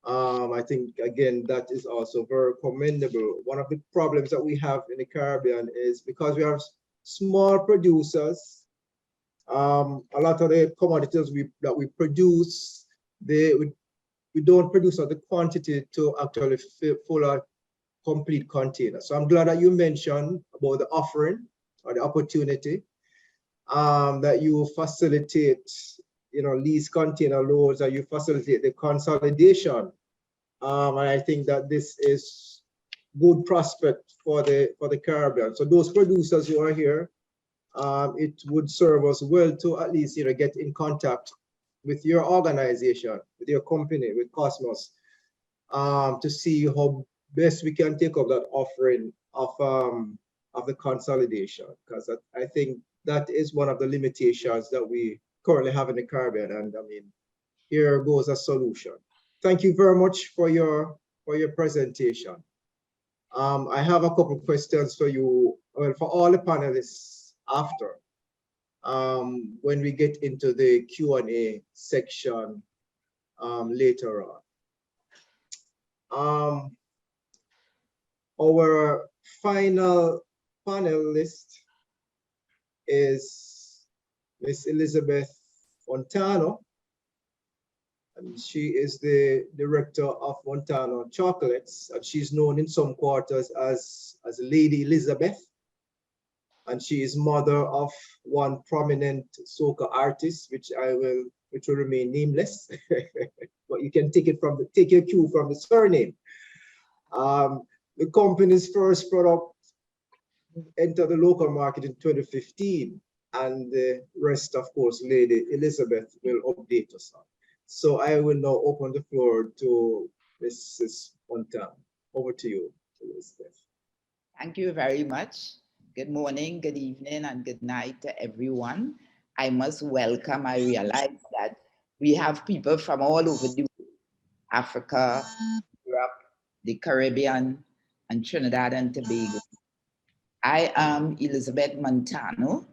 I think, again, that is also very commendable. One of the problems that we have in the Caribbean is because we have small producers, a lot of the commodities that we produce, we don't produce the quantity to actually fill a complete container. So I'm glad that you mentioned about the offering or the opportunity that you facilitate, lease container loads, or you facilitate the consolidation. And I think that this is good prospect for the Caribbean. So those producers who are here, it would serve us well to at least get in contact with your organization, with your company, with Cosmos, to see how best we can take up that offering of the consolidation, because I think that is one of the limitations that we currently have in the Caribbean. And I mean, here goes a solution. Thank you very much for your presentation. I have a couple of questions for you, well, for all the panelists after, when we get into the Q&A section later on. Our final panelist is Miss Elizabeth Montano, and she is the director of Montano Chocolates, and she's known in some quarters as Lady Elizabeth, and she is mother of one prominent soca artist, which will remain nameless, but you can take your cue from the surname. The company's first product entered the local market in 2015, and the rest, of course, Lady Elizabeth will update us on. So I will now open the floor to Mrs. Montano. Over to you, Elizabeth. Thank you very much. Good morning, good evening, and good night to everyone. I must welcome, I realize that we have people from all over the world, Africa, Europe, the Caribbean, and Trinidad and Tobago. I am Elizabeth Montano,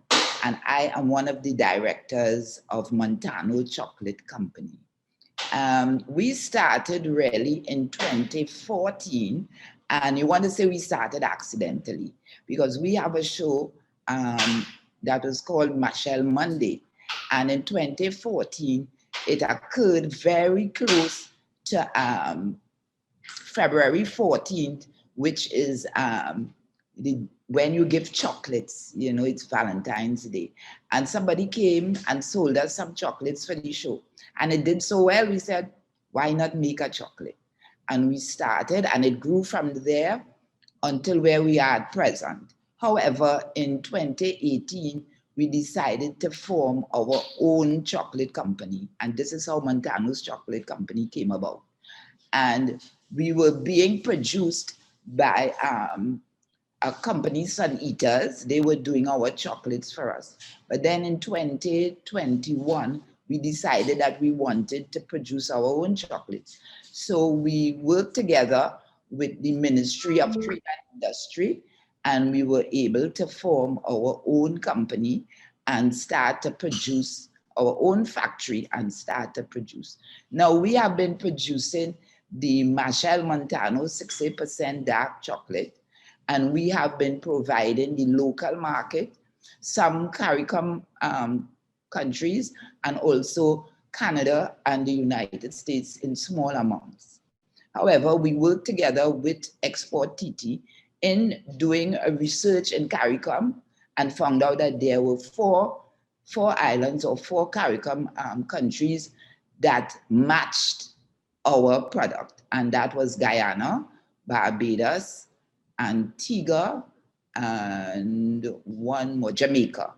and I am one of the directors of Montano Chocolate Company. We started really in 2014, and you want to say we started accidentally, because we have a show that was called Machel Monday, and in 2014, it occurred very close to February 14th, which is when you give chocolates, it's Valentine's Day. And somebody came and sold us some chocolates for the show. And it did so well, we said, why not make a chocolate? And we started, and it grew from there until where we are at present. However, in 2018, we decided to form our own chocolate company. And this is how Montano's Chocolate Company came about. And we were being produced by a company, Sun Eaters. They were doing our chocolates for us. But then in 2021, we decided that we wanted to produce our own chocolates. So we worked together with the Ministry of Trade and Industry, and we were able to form our own company and start to produce our own factory and start to produce. Now we have been producing the Machel Montano 60% dark chocolate, and we have been providing the local market, some CARICOM countries, and also Canada and the United States in small amounts. However, we work together with Export TT in doing a research in CARICOM and found out that there were four islands or 4 CARICOM countries that matched our product. And that was Guyana, Barbados, Antigua, and one more, Jamaica.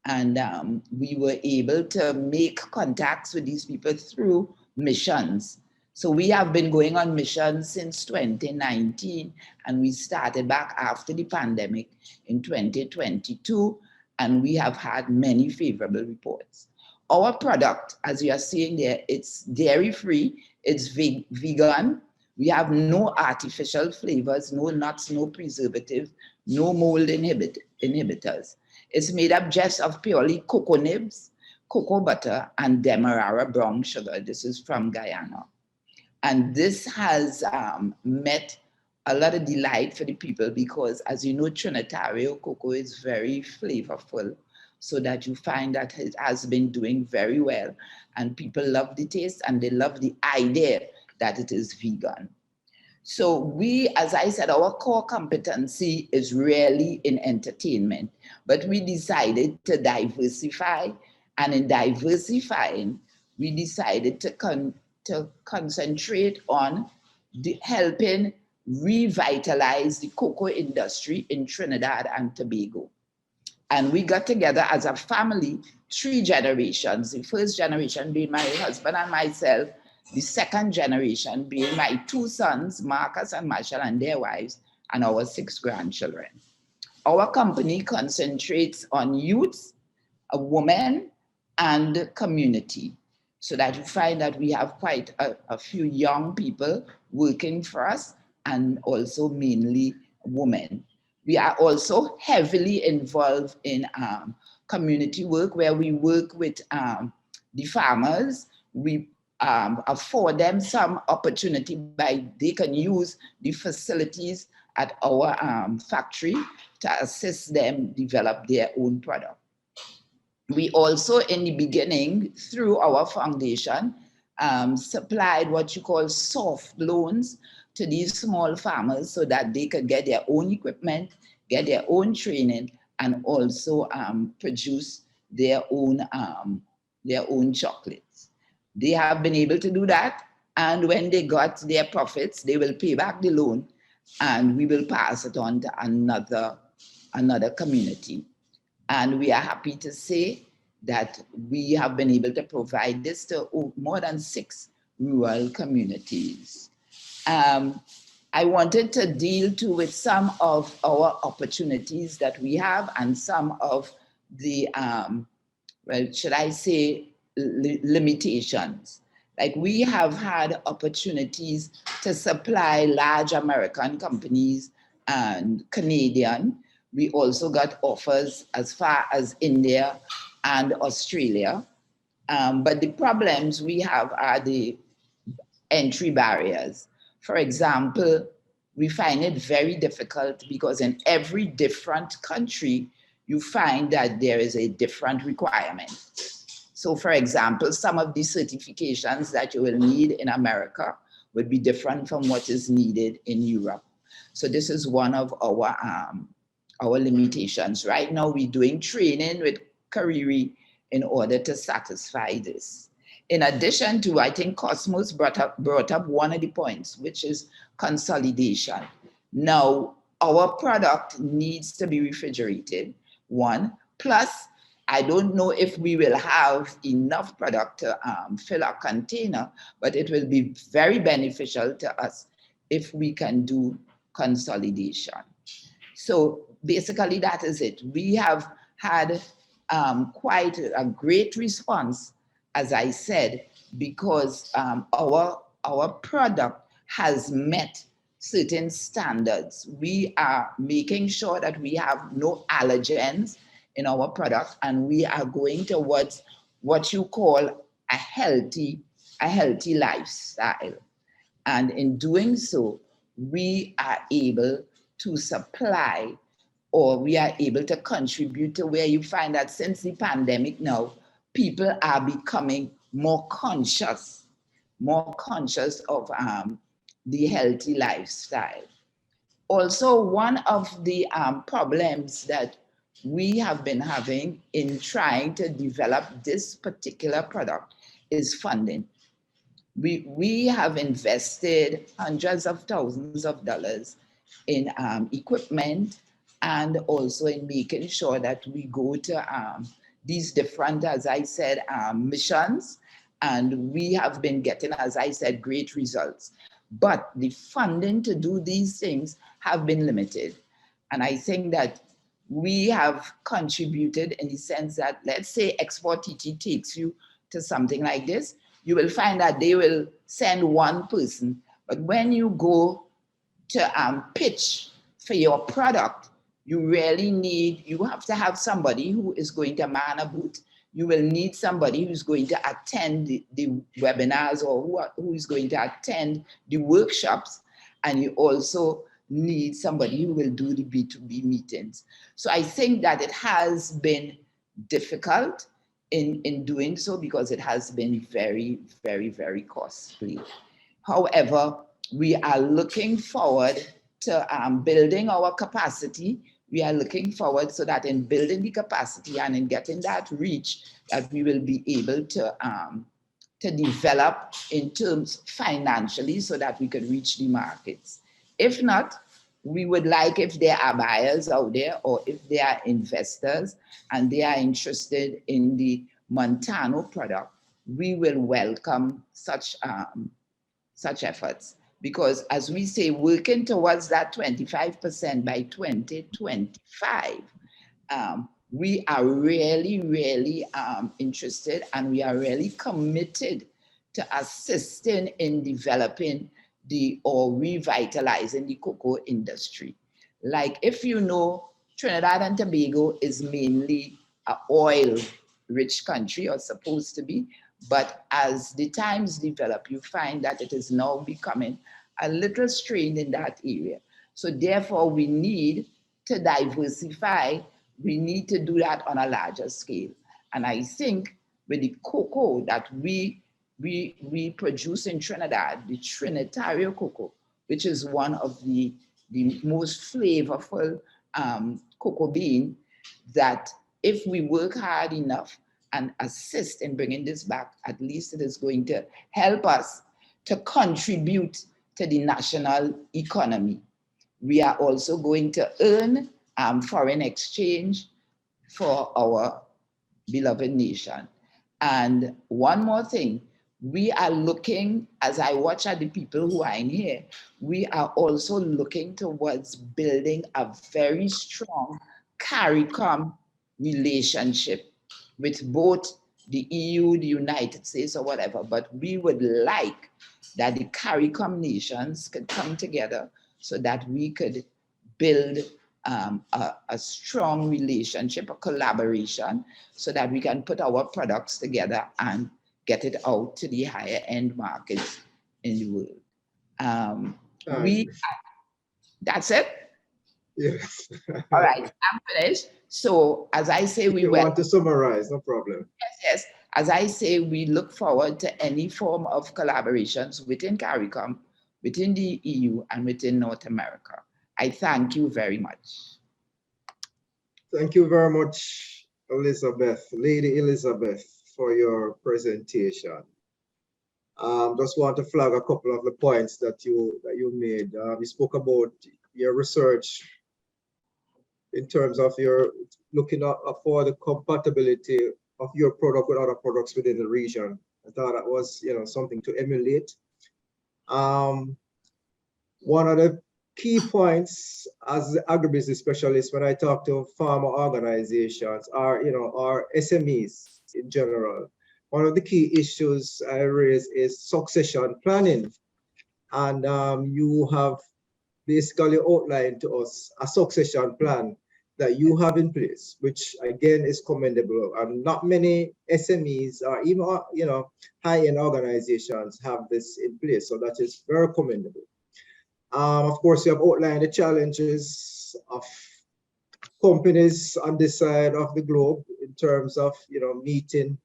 And we were able to make contacts with these people through missions. So we have been going on missions since 2019, and we started back after the pandemic in 2022, and we have had many favorable reports. Our product, as you are seeing there, it's dairy-free, it's vegan. We have no artificial flavors, no nuts, no preservative, no mold inhibitors. It's made up just of purely cocoa nibs, cocoa butter, and demerara brown sugar. This is from Guyana. And this has met a lot of delight for the people because, as you know, Trinitario cocoa is very flavorful, so that you find that it has been doing very well, and people love the taste and they love the idea that it is vegan. So we, as I said, our core competency is really in entertainment, but we decided to diversify, and in diversifying, we decided to concentrate on helping revitalize the cocoa industry in Trinidad and Tobago. And we got together as a family, 3 generations, the first generation being my husband and myself, the second generation being my 2 sons, Marcus and Marshall, and their wives, and our 6 grandchildren. Our company concentrates on youth, women, and community, so that you find that we have quite a few young people working for us, and also mainly women. We are also heavily involved in community work, where we work with the farmers. We afford them some opportunity by they can use the facilities at our factory to assist them develop their own product. We also, in the beginning, through our foundation, supplied what you call soft loans to these small farmers so that they could get their own equipment, get their own training, and also produce their own chocolates. They have been able to do that, and when they got their profits, they will pay back the loan, and we will pass it on to another community. And we are happy to say that we have been able to provide this to more than 6 rural communities. I wanted to deal too with some of our opportunities that we have and some of the, well, should I say, limitations. Like, we have had opportunities to supply large American companies and Canadian. We also got offers as far as India and Australia. But the problems we have are the entry barriers. For example, we find it very difficult because in every different country, you find that there is a different requirement. So for example, some of the certifications that you will need in America would be different from what is needed in Europe. So this is one of our limitations. Right now, we're doing training with Kariri in order to satisfy this. In addition to, I think Cosmos brought up one of the points, which is consolidation. Now, our product needs to be refrigerated, one, plus I don't know if we will have enough product to fill our container, but it will be very beneficial to us if we can do consolidation. So basically that is it. We have had quite a great response, as I said, because our product has met certain standards. We are making sure that we have no allergens in our product, and we are going towards what you call a healthy lifestyle. And in doing so, we are able to supply, or we are able to contribute to where you find that since the pandemic now, people are becoming more conscious of the healthy lifestyle. Also, one of the problems that we have been having in trying to develop this particular product is funding. We have invested hundreds of thousands of dollars in equipment, and also in making sure that we go to these different, as I said, missions, and we have been getting, as I said, great results. But the funding to do these things have been limited. And I think that we have contributed in the sense that, let's say Export TT takes you to something like this, you will find that they will send one person. But when you go to pitch for your product, you really need, you have to have somebody who is going to man a booth. You will need somebody who's going to attend the webinars, or who is going to attend the workshops. And you also need somebody who will do the B2B meetings. So I think that it has been difficult in doing so, because it has been very, very, very costly. However, we are looking forward to developing our capacity. We are looking forward so that in building the capacity and in getting that reach, that we will be able to develop in terms financially, so that we could reach the markets. If not, we would like, if there are buyers out there, or if there are investors and they are interested in the Montano product, we will welcome such efforts. Because as we say, working towards that 25% by 2025, we are really, really interested, and we are really committed to assisting in developing or revitalizing the cocoa industry. Like, if you know, Trinidad and Tobago is mainly an oil-rich country, or supposed to be, but as the times develop, you find that it is now becoming a little strained in that area. So therefore, we need to diversify. We need to do that on a larger scale. And I think with the cocoa that we produce in Trinidad, the Trinitario cocoa, which is one of the most flavorful cocoa bean, that if we work hard enough and assist in bringing this back, at least it is going to help us to contribute to the national economy. We are also going to earn foreign exchange for our beloved nation. And one more thing, we are looking, as I watch at the people who are in here, we are also looking towards building a very strong CARICOM relationship with both the EU, the United States, or whatever. But we would like that the CARICOM nations could come together so that we could build a strong relationship, a collaboration, so that we can put our products together and get it out to the higher end markets in the world. That's it? Yes. All right, I'm finished. So as I say, we want to summarize, no problem. Yes. As I say, we look forward to any form of collaborations within CARICOM, within the EU, and within North America. I thank you very much. Thank you very much, Elizabeth, Lady Elizabeth, for your presentation. Just want to flag a couple of the points that you made. You spoke about your research in terms of your looking for the compatibility of your product with other products within the region. I thought that was, something to emulate. One of the key points as the agribusiness specialist when I talk to farmer organizations or, or SMEs in general. One of the key issues I raise is succession planning. And you have basically outlined to us a succession plan that you have in place, which again is commendable. And not many SMEs or even, high-end organizations have this in place. So that is very commendable. Of course, you have outlined the challenges of companies on this side of the globe in terms of, meeting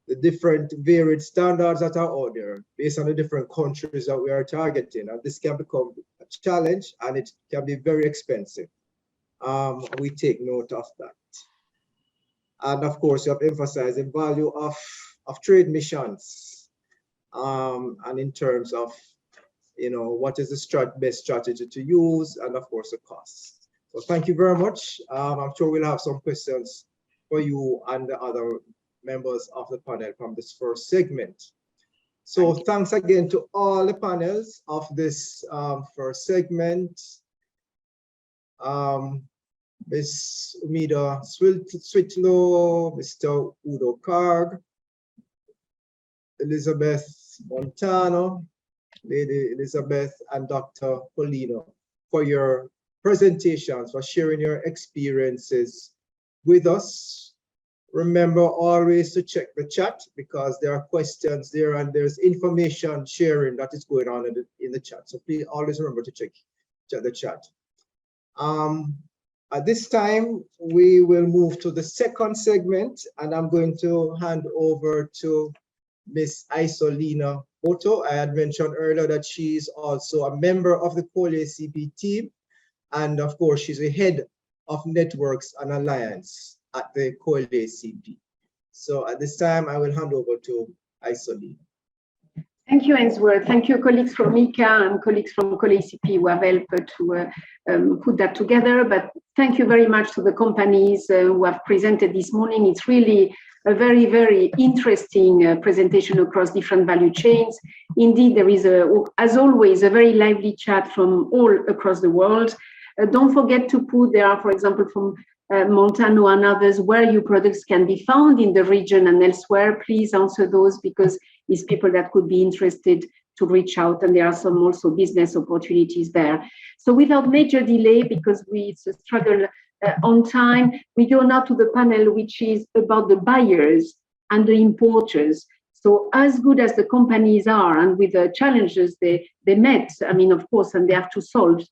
the different varied standards that are out there based on the different countries that we are targeting. And this can become a challenge and it can be very expensive. We take note of that. And of course, you have emphasized the value of trade missions and in terms of, what is the best strategy to use and of course the costs. So thank you very much. I'm sure we'll have some questions for you and the other members of the panel from this first segment. So thanks again to all the panels of this first segment. Ms. Umeeda SWITLO, Mr. Udo KARG, Elizabeth Montano, Lady Elizabeth, and Dr. Polina for your presentations, for sharing your experiences with us. Remember always to check the chat because there are questions there and there's information sharing that is going on in the chat. So please always remember to check the chat. At this time, we will move to the second segment and I'm going to hand over to Miss Isolina BOTO. I had mentioned earlier that she's also a member of the COLEACP team. And of course, she's the head of networks and alliance at the COLEACP. So at this time, I will hand over to Isolina. Thank you, Ainsworth. Thank you, colleagues from IICA and colleagues from COLEACP who have helped to put that together. But thank you very much to the companies who have presented this morning. It's really a very, very interesting presentation across different value chains. Indeed, there is, as always, a very lively chat from all across the world. Don't forget to put, there are, for example, from Montano and others, where your products can be found in the region and elsewhere. Please answer those because it's people that could be interested to reach out, and there are some also business opportunities there. So without major delay, because it's a struggle on time, we go now to the panel, which is about the buyers and the importers. So as good as the companies are, and with the challenges they met, I mean, of course, and they have to solve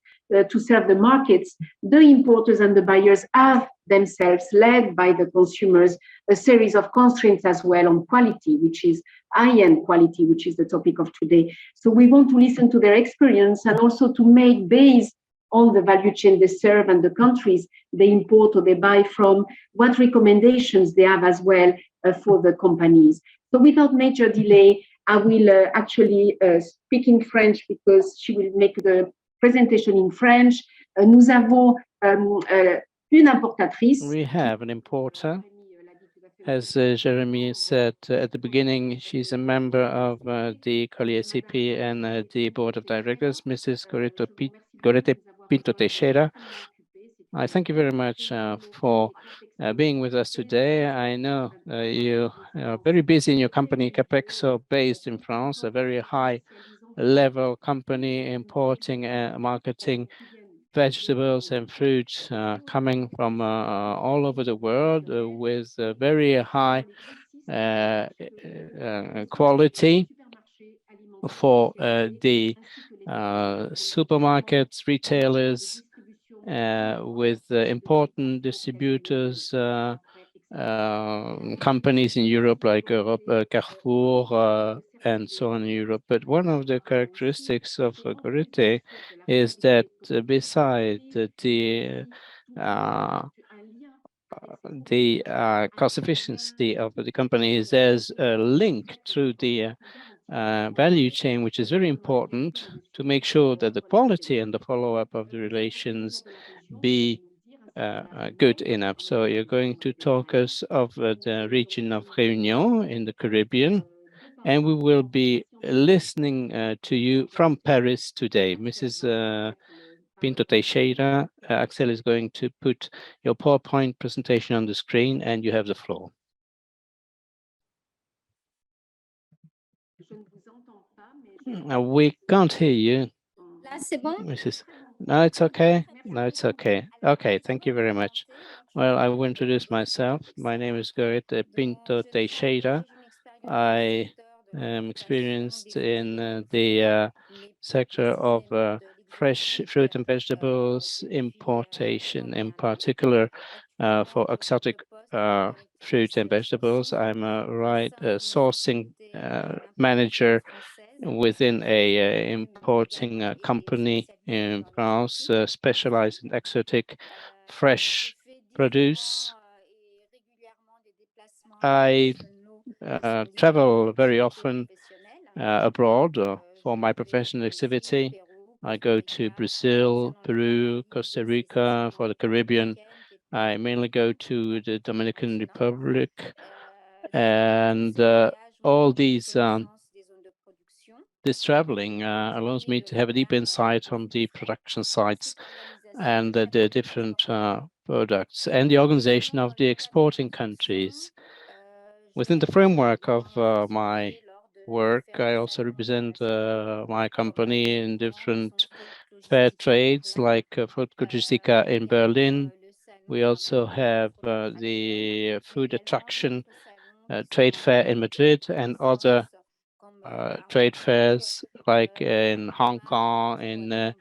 to serve the markets, the importers and the buyers have themselves, led by the consumers, a series of constraints as well on quality, which is high-end quality, which is the topic of today. So we want to listen to their experience and also to make, based on the value chain they serve and the countries they import or they buy from, what recommendations they have as well for the companies. So without major delay, I will actually speak in French because she will make the presentation in French. Nous avons une importatrice. We have an importer. As Jeremy said at the beginning, she's a member of the COLEACP and the board of directors, Mrs. Gorete PINTO Teixeira. I thank you very much for being with us today. I know you are very busy in your company, Capexo, based in France, a very high-level company importing and marketing vegetables and fruits coming from all over the world with very high quality for the supermarkets, retailers, with important distributors, companies in Europe like Carrefour and so on in Europe. But one of the characteristics of Gorete is that beside the cost efficiency of the companies, there's a link through the value chain, which is very important to make sure that the quality and the follow-up of the relations be good enough. So you're going to talk us of the region of Réunion in the Caribbean, and we will be listening to you from Paris today. Mrs. Pinto Teixeira. Axel is going to put your PowerPoint presentation on the screen, and you have the floor. We can't hear you. No, it's okay. No, it's okay. Okay, thank you very much. Well, I will introduce myself. My name is Gorete Pinto Teixeira. I am experienced in the sector of fresh fruit and vegetables importation, in particular for exotic fruit and vegetables. I'm a sourcing manager within a importing company in France, specialized in exotic fresh produce. I travel very often abroad for my professional activity. I go to Brazil, Peru, Costa Rica for the Caribbean. I mainly go to the Dominican Republic, and all these this traveling allows me to have a deep insight on the production sites and the different products and the organization of the exporting countries. Within the framework of my work, I also represent my company in different fair trades like Food Logistica in Berlin. We also have the Food Attraction Trade Fair in Madrid and other trade fairs like in Hong Kong, in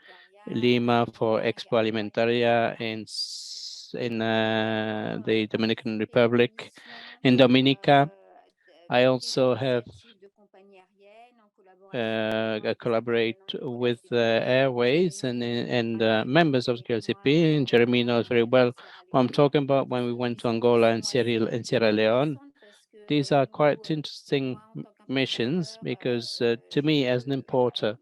Lima for Expo Alimentaria, in the Dominican Republic, in Dominica. I also have collaborate with Airways and members of the KLCP. And Jeremy knows very well what I'm talking about when we went to Angola and Sierra Leone. These are quite interesting missions because to me as an importer,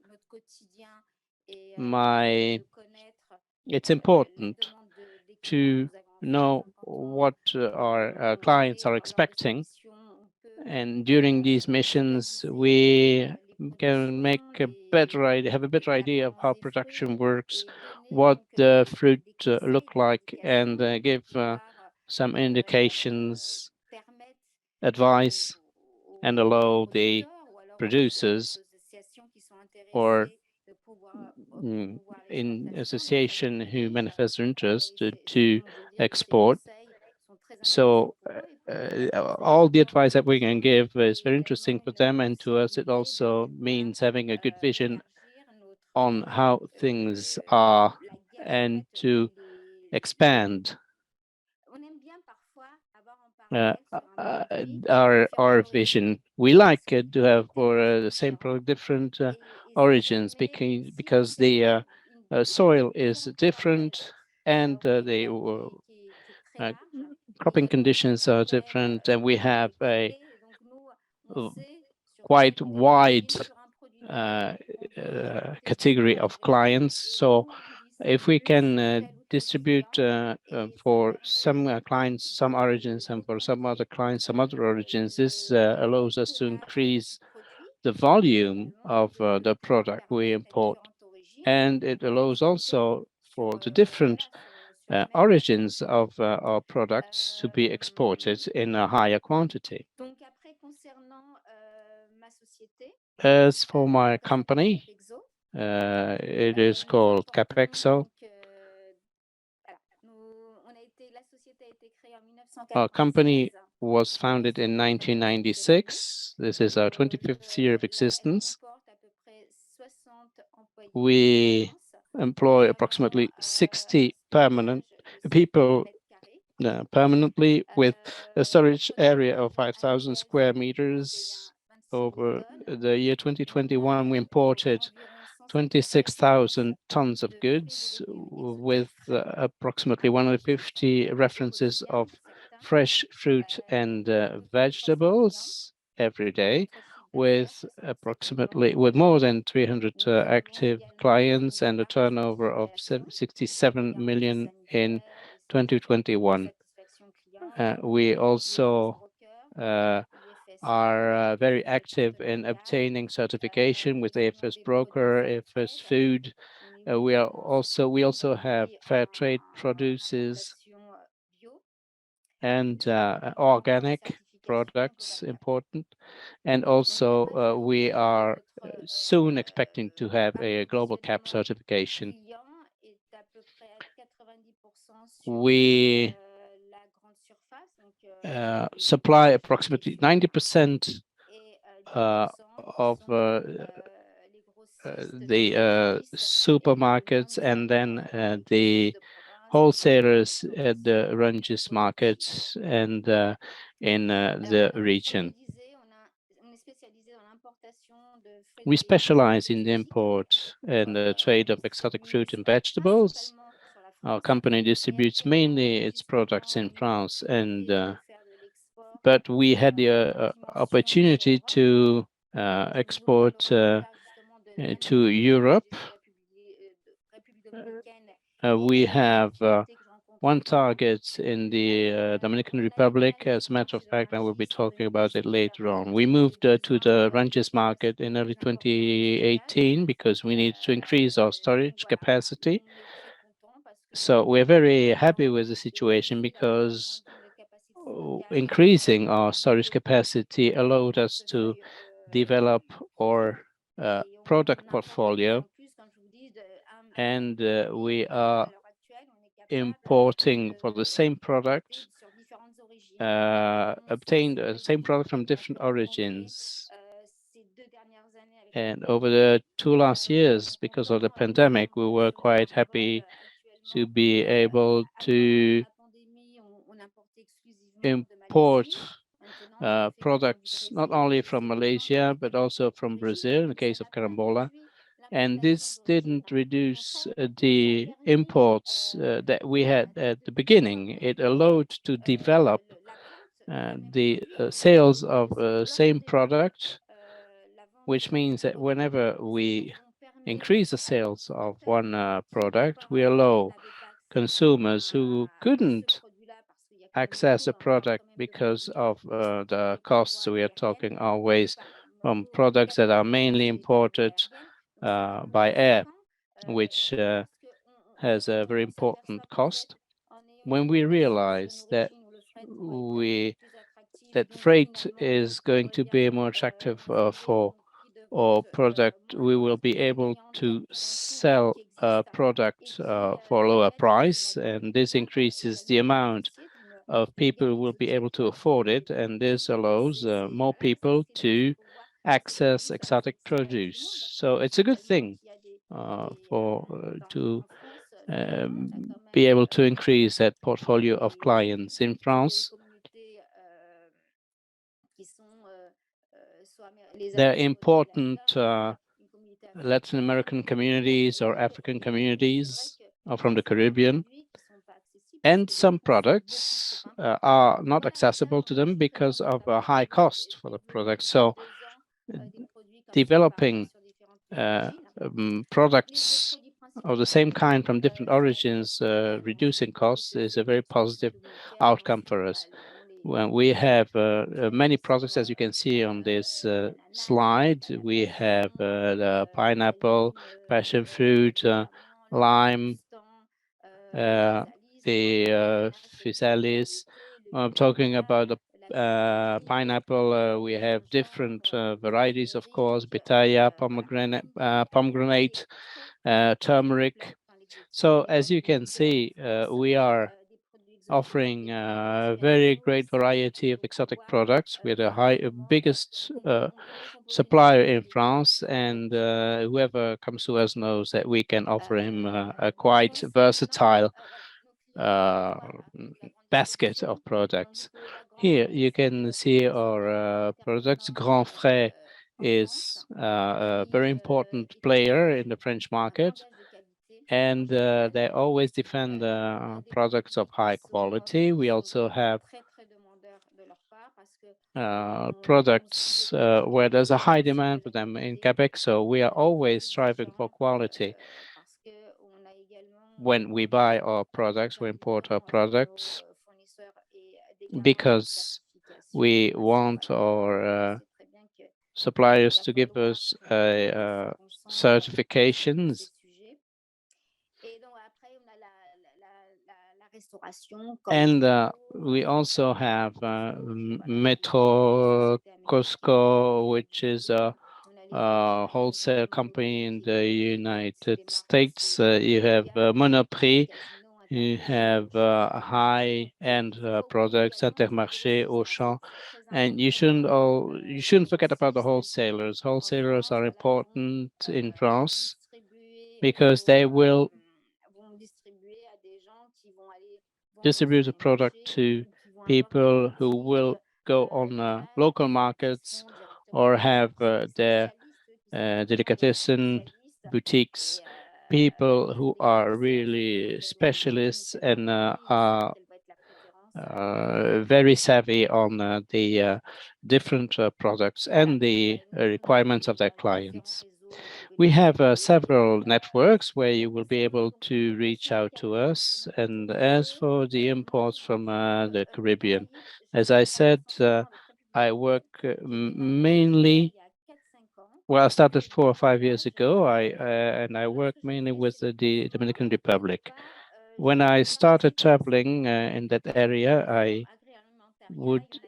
it's important to know what our clients are expecting. And during these missions, we can make a better idea, have a better idea of how production works, what the fruit look like, and give some indications, advice, and allow the producers or in association who manifest their interest to export. So all the advice that we can give is very interesting for them, and to us it also means having a good vision on how things are and to expand our vision. We like to have for the same product different origins because the soil is different and the cropping conditions are different, and we have a quite wide category of clients. So if we can distribute for some clients some origins and for some other clients some other origins, this allows us to increase the volume of the product we import, and it allows also for the different origins of our products to be exported in a higher quantity. As for my company, it is called Capexo. Our company was founded in 1996. This is our 25th year of existence. We employ approximately 60 permanent people permanently, with a storage area of 5,000 square meters. Over the year 2021, we imported 26,000 tons of goods with approximately 150 references of fresh fruit and vegetables every day, with more than 300 active clients and a turnover of 67 million in 2021. We also are very active in obtaining certification with AFS Broker, AFS Food, we also have fair trade produces and organic products important. And also we are soon expecting to have a global CAP certification. We supply approximately 90% of the supermarkets and then the wholesalers at the ranges markets and in the region. We specialize in the import and the trade of exotic fruit and vegetables. Our company distributes mainly its products in France, and but we had the opportunity to export to Europe. We have one target in the Dominican Republic. As a matter of fact, I will be talking about it later on. We moved to the ranges market in early 2018 because we needed to increase our storage capacity. So we're very happy with the situation because increasing our storage capacity allowed us to develop our product portfolio, and we are importing for the same product, obtained the same product from different origins. And over the last 2 years, because of the pandemic, we were quite happy to be able to import products not only from Malaysia, but also from Brazil, in the case of carambola. And this didn't reduce the imports that we had at the beginning. It allowed to develop the sales of same product, which means that whenever we increase the sales of one product, we allow consumers who couldn't access a product because of the costs. We are talking always from products that are mainly imported by air, which has a very important cost. When we realize that freight is going to be more attractive for our product, we will be able to sell a product for a lower price, and this increases the amount of people who will be able to afford it, and this allows more people to access exotic produce. So it's a good thing to be able to increase that portfolio of clients in France. There are important Latin American communities or African communities or from the Caribbean, and some products are not accessible to them because of a high cost for the product. So developing products of the same kind from different origins, reducing costs, is a very positive outcome for us. When we have many products, as you can see on this slide, we have the pineapple, passion fruit, lime, the physalis. I'm talking about the pineapple. We have different varieties, of course, pitaya, pomegranate, turmeric. So as you can see, we are offering a very great variety of exotic products. We're the biggest supplier in France, and whoever comes to us knows that we can offer him a quite versatile basket of products. Here you can see our products. Grand Frais is a very important player in the French market, and they always defend products of high quality. We also have products where there's a high demand for them in Quebec, so we are always striving for quality. When we buy our products, we import our products because we want our suppliers to give us certifications And we also have Metro, Costco, which is a wholesale company in the United States. You have Monoprix, you have high-end products, Intermarché, Auchan, and you shouldn't forget about the wholesalers. Wholesalers are important in France because they will distribute the product to people who will go on local markets or have their delicatessen boutiques, people who are really specialists and are very savvy on the different products and the requirements of their clients. We have several networks where you will be able to reach out to us. And as for the imports from the Caribbean, as I said, I work mainly. Well, I started 4 or 5 years ago. And I work mainly with the Dominican Republic. When I started traveling in that area, I would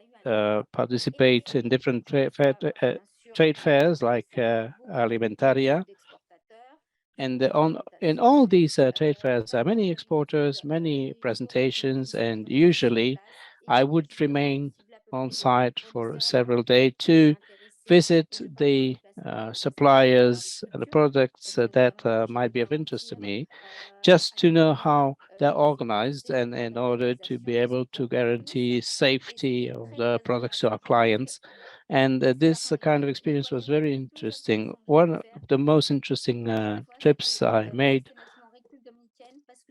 participate in different trade fairs like Alimentaria. And in all these trade fairs, there are many exporters, many presentations, and usually I would remain on site for several days to visit the suppliers and the products that might be of interest to me, just to know how they're organized and in order to be able to guarantee safety of the products to our clients. And this kind of experience was very interesting. One of the most interesting trips I made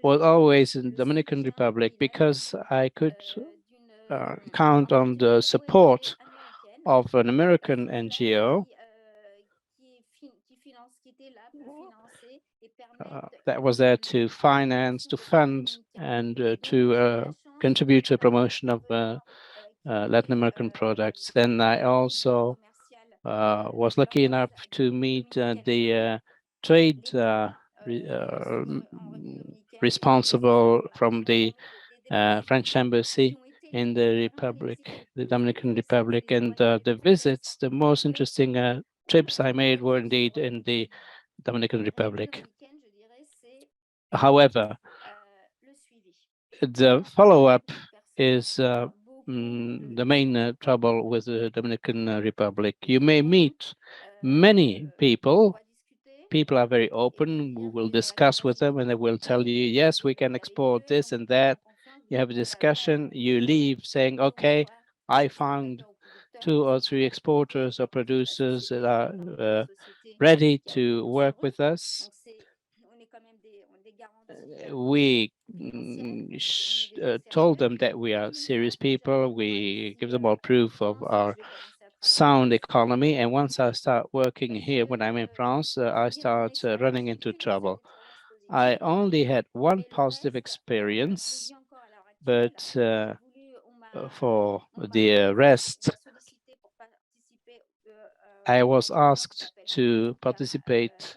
was always in Dominican Republic because I could count on the support of an American NGO that was there to finance, to fund, and to contribute to the promotion of Latin American products. Then I also was lucky enough to meet the trade responsible from the French embassy in the Republic, the Dominican Republic, and the visits, the most interesting trips I made were indeed in the Dominican Republic. However, the follow-up is the main trouble with the Dominican Republic. You may meet many people. People are very open. We will discuss with them and they will tell you, yes, we can export this and that. You have a discussion, you leave saying, okay, I found 2 or 3 exporters or producers that are ready to work with us. We told them that we are serious people. We give them all proof of our sound economy. And once I start working here, when I'm in France, I start running into trouble. I only had one positive experience, but for the rest, I was asked to participate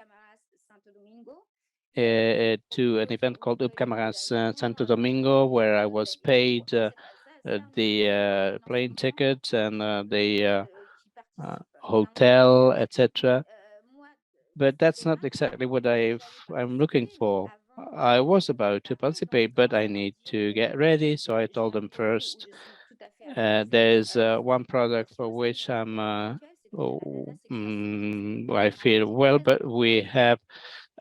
to an event called Camarades Santo Domingo, where I was paid the plane ticket and the hotel, etc. But that's not exactly what I'm looking for. I was about to participate, but I need to get ready. So I told them first, there's one product for which I feel well, but we have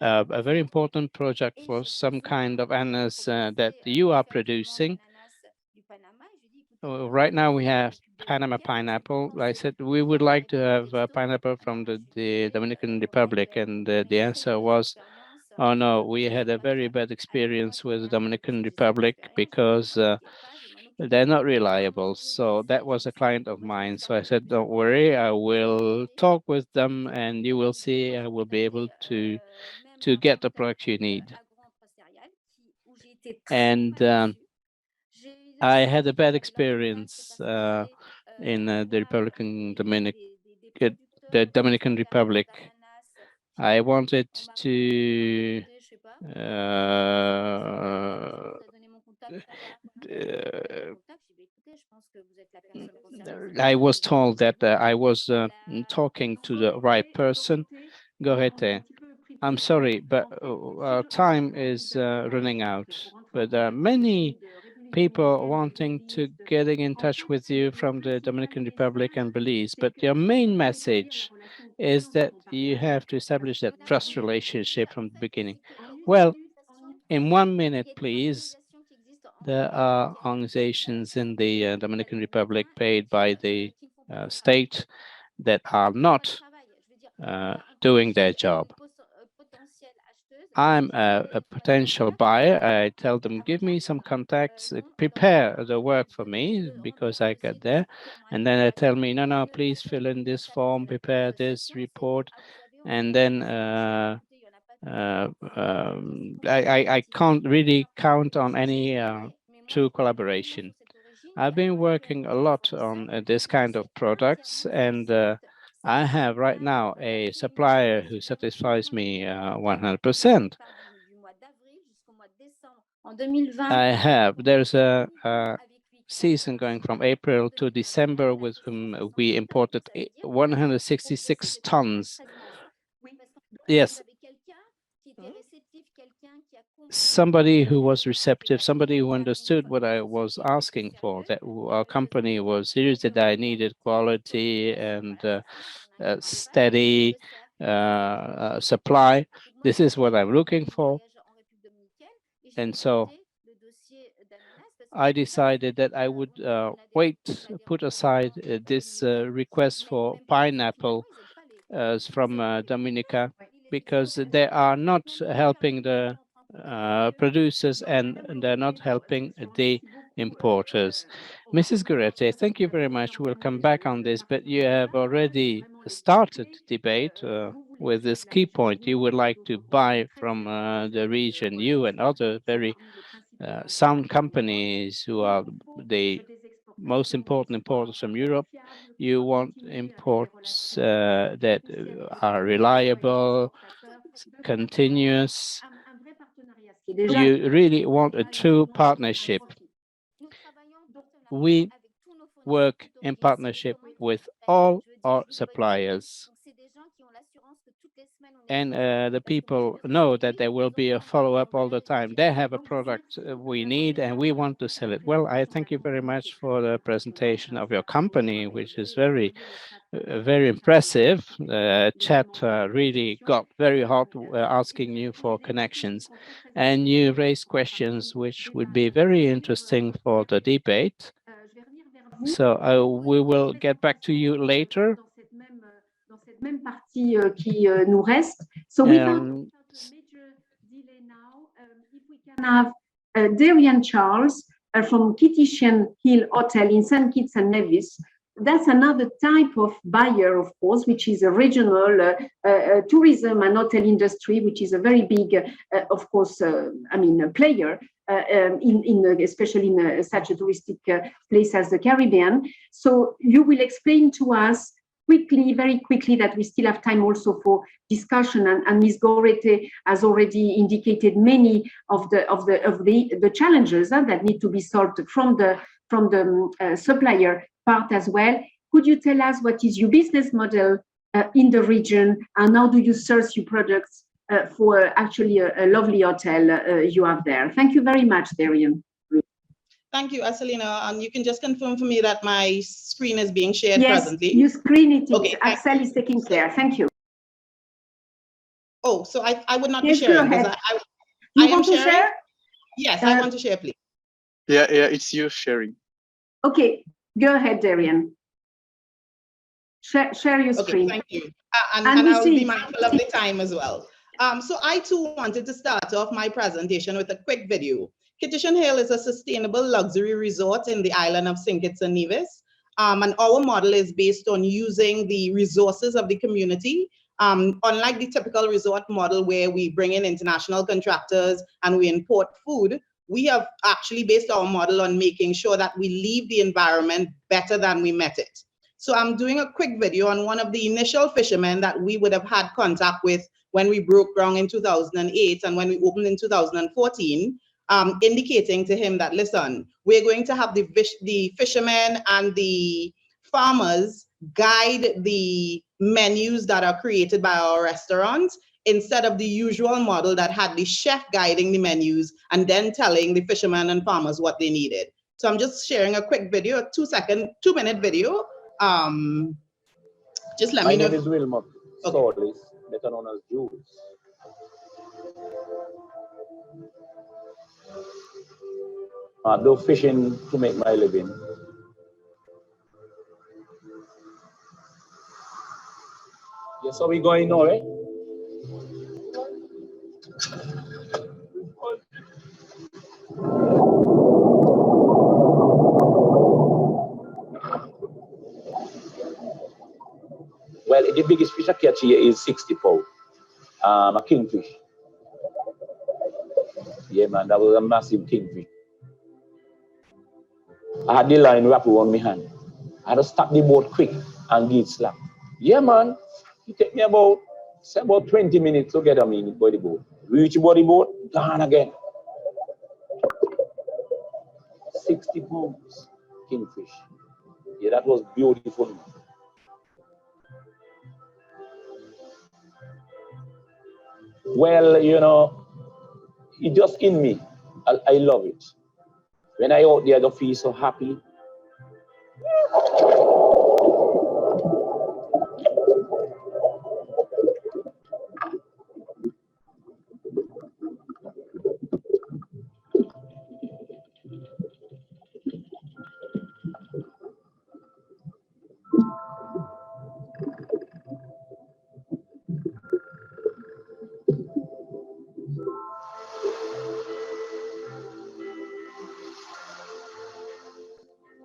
a very important project for some kind of ananas that you are producing. Right now we have Panama pineapple. I said we would like to have pineapple from the Dominican Republic, and the answer was, oh no, we had a very bad experience with the Dominican Republic because they're not reliable. So that was a client of mine. So I said, don't worry, I will talk with them and you will see I will be able to get the product you need. And I had a bad experience in the Dominican Republic. I wanted to I was told that I was talking to the right person. Gorete, I'm sorry, but our time is running out. But there are many people wanting to getting in touch with you from the Dominican Republic and Belize. But your main message is that you have to establish that trust relationship from the beginning. Well, in 1 minute, please. There are organizations in the Dominican Republic paid by the state that are not doing their job. I'm a potential buyer. I tell them, give me some contacts, prepare the work for me because I get there. And then they tell me, no, please fill in this form, prepare this report. And then I can't really count on any true collaboration. I've been working a lot on this kind of products, and I have right now a supplier who satisfies me 100%. There's a season going from April to December with whom we imported 166 tons. Yes. Somebody who was receptive, somebody who understood what I was asking for, that our company was serious, that I needed quality and steady supply. This is what I'm looking for. And so I decided that I would put aside this request for pineapple from Dominica, because they are not helping the producers and they're not helping the importers. Mrs. Gorete, thank you very much. We'll come back on this, but you have already started debate with this key point. You would like to buy from the region, you and other very sound companies who are the most important importers from Europe. You want imports that are reliable, continuous. You really want a true partnership. We work in partnership with all our suppliers. And the people know that there will be a follow-up all the time. They have a product we need and we want to sell it. Well, I thank you very much for the presentation of your company, which is very impressive. Chat really got very hot asking you for connections, and you raised questions which would be very interesting for the debate. So we will get back to you later. Même partie qui nous reste. So without major delay now, if we can have Darian Charles from Kittitian Hill Hotel in St. Kitts and Nevis. That's another type of buyer, of course, which is a regional tourism and hotel industry, which is a very big, of course, player especially in such a touristic place as the Caribbean. So you will explain to us very quickly, that we still have time also for discussion, and Ms. Gorete has already indicated many of the challenges that need to be solved from the supplier part as well. Could you tell us what is your business model in the region, and how do you source your products for actually a lovely hotel you have there? Thank you very much, Darian. Thank you, Isolina. And you can just confirm for me that my screen is being shared presently? Yes, you screen it. Okay, Axel is taking care. Thank you. Oh, so I would not yes, be sharing. Go ahead. I am sharing? Share? Yes, I want to share, please. Yeah, it's you sharing. Okay, go ahead, Darian. Share your screen. Thank you. And I'll be mindful of the time as well. So I too wanted to start off my presentation with a quick video. Kittitian Hill is a sustainable luxury resort in the island of St. Kitts and Nevis. And our model is based on using the resources of the community. Unlike the typical resort model where we bring in international contractors and we import food, we have actually based our model on making sure that we leave the environment better than we met it. So I'm doing a quick video on one of the initial fishermen that we would have had contact with when we broke ground in 2008 and when we opened in 2014, indicating to him that, listen, we're going to have the fishermen and the farmers guide the menus that are created by our restaurants, instead of the usual model that had the chef guiding the menus and then telling the fishermen and farmers what they needed. So I'm just sharing a quick video, a 2-minute video. Just let me know. My name is Wilmot Solis, better known as Jules. I do fishing to make my living. Yes, so we going now, right? Well, the biggest fish I catch here is 60 pounds. A kingfish. Yeah, man, that was a massive kingfish. I had the line wrapped around my hand. I had to stop the boat quick and give it slack. Yeah, man. It took me about 20 minutes to get me in the body boat. Reach the body boat, gone again. 60 pounds kingfish. Yeah, that was beautiful. Well, you know, it's just in me. I love it. When I out there, I feel so happy.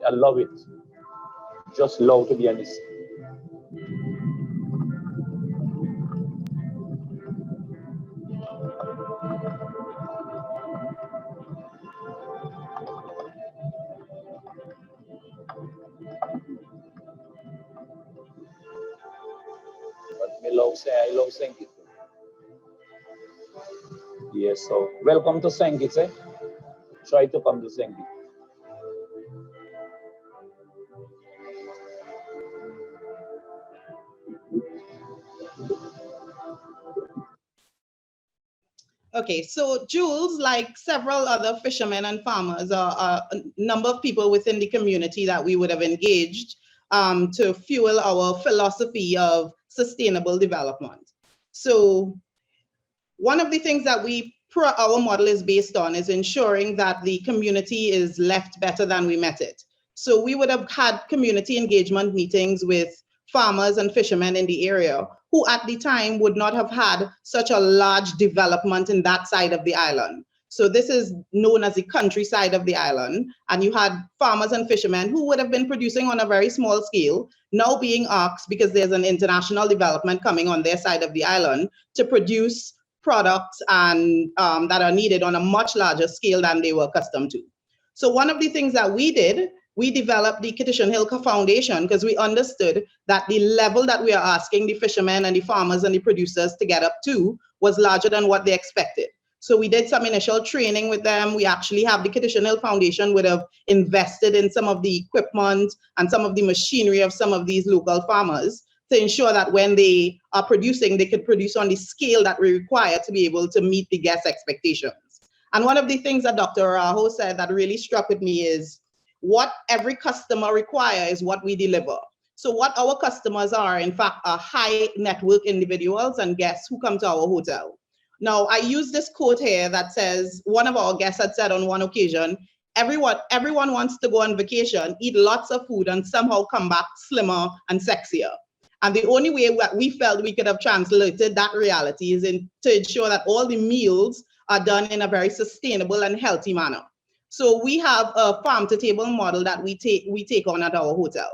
I love it. Just love to be honest. But I love Sankit. Yes, so welcome to Sankit, eh? Try to come to Sankit. Okay, so Jules, like several other fishermen and farmers, are a number of people within the community that we would have engaged to fuel our philosophy of sustainable development. So one of the things that our model is based on is ensuring that the community is left better than we met it. So we would have had community engagement meetings with farmers and fishermen in the area who at the time would not have had such a large development in that side of the island. So this is known as the countryside of the island. And you had farmers and fishermen who would have been producing on a very small scale, now being asked, because there's an international development coming on their side of the island, to produce products and that are needed on a much larger scale than they were accustomed to. So one of the things that we did, we developed the Kittitian Hill Foundation because we understood that the level that we are asking the fishermen and the farmers and the producers to get up to was larger than what they expected. So we did some initial training with them. We actually have the Kittitian Hill Foundation would have invested in some of the equipment and some of the machinery of some of these local farmers to ensure that when they are producing, they could produce on the scale that we require to be able to meet the guest expectations. And one of the things that Dr. ARAUJO said that really struck with me is what every customer requires is what we deliver. So what our customers are, in fact, are high network individuals and guests who come to our hotel. Now, I use this quote here that says, one of our guests had said on one occasion, everyone wants to go on vacation, eat lots of food, and somehow come back slimmer and sexier. And the only way that we felt we could have translated that reality is to ensure that all the meals are done in a very sustainable and healthy manner. So we have a farm-to-table model that we take on at our hotel.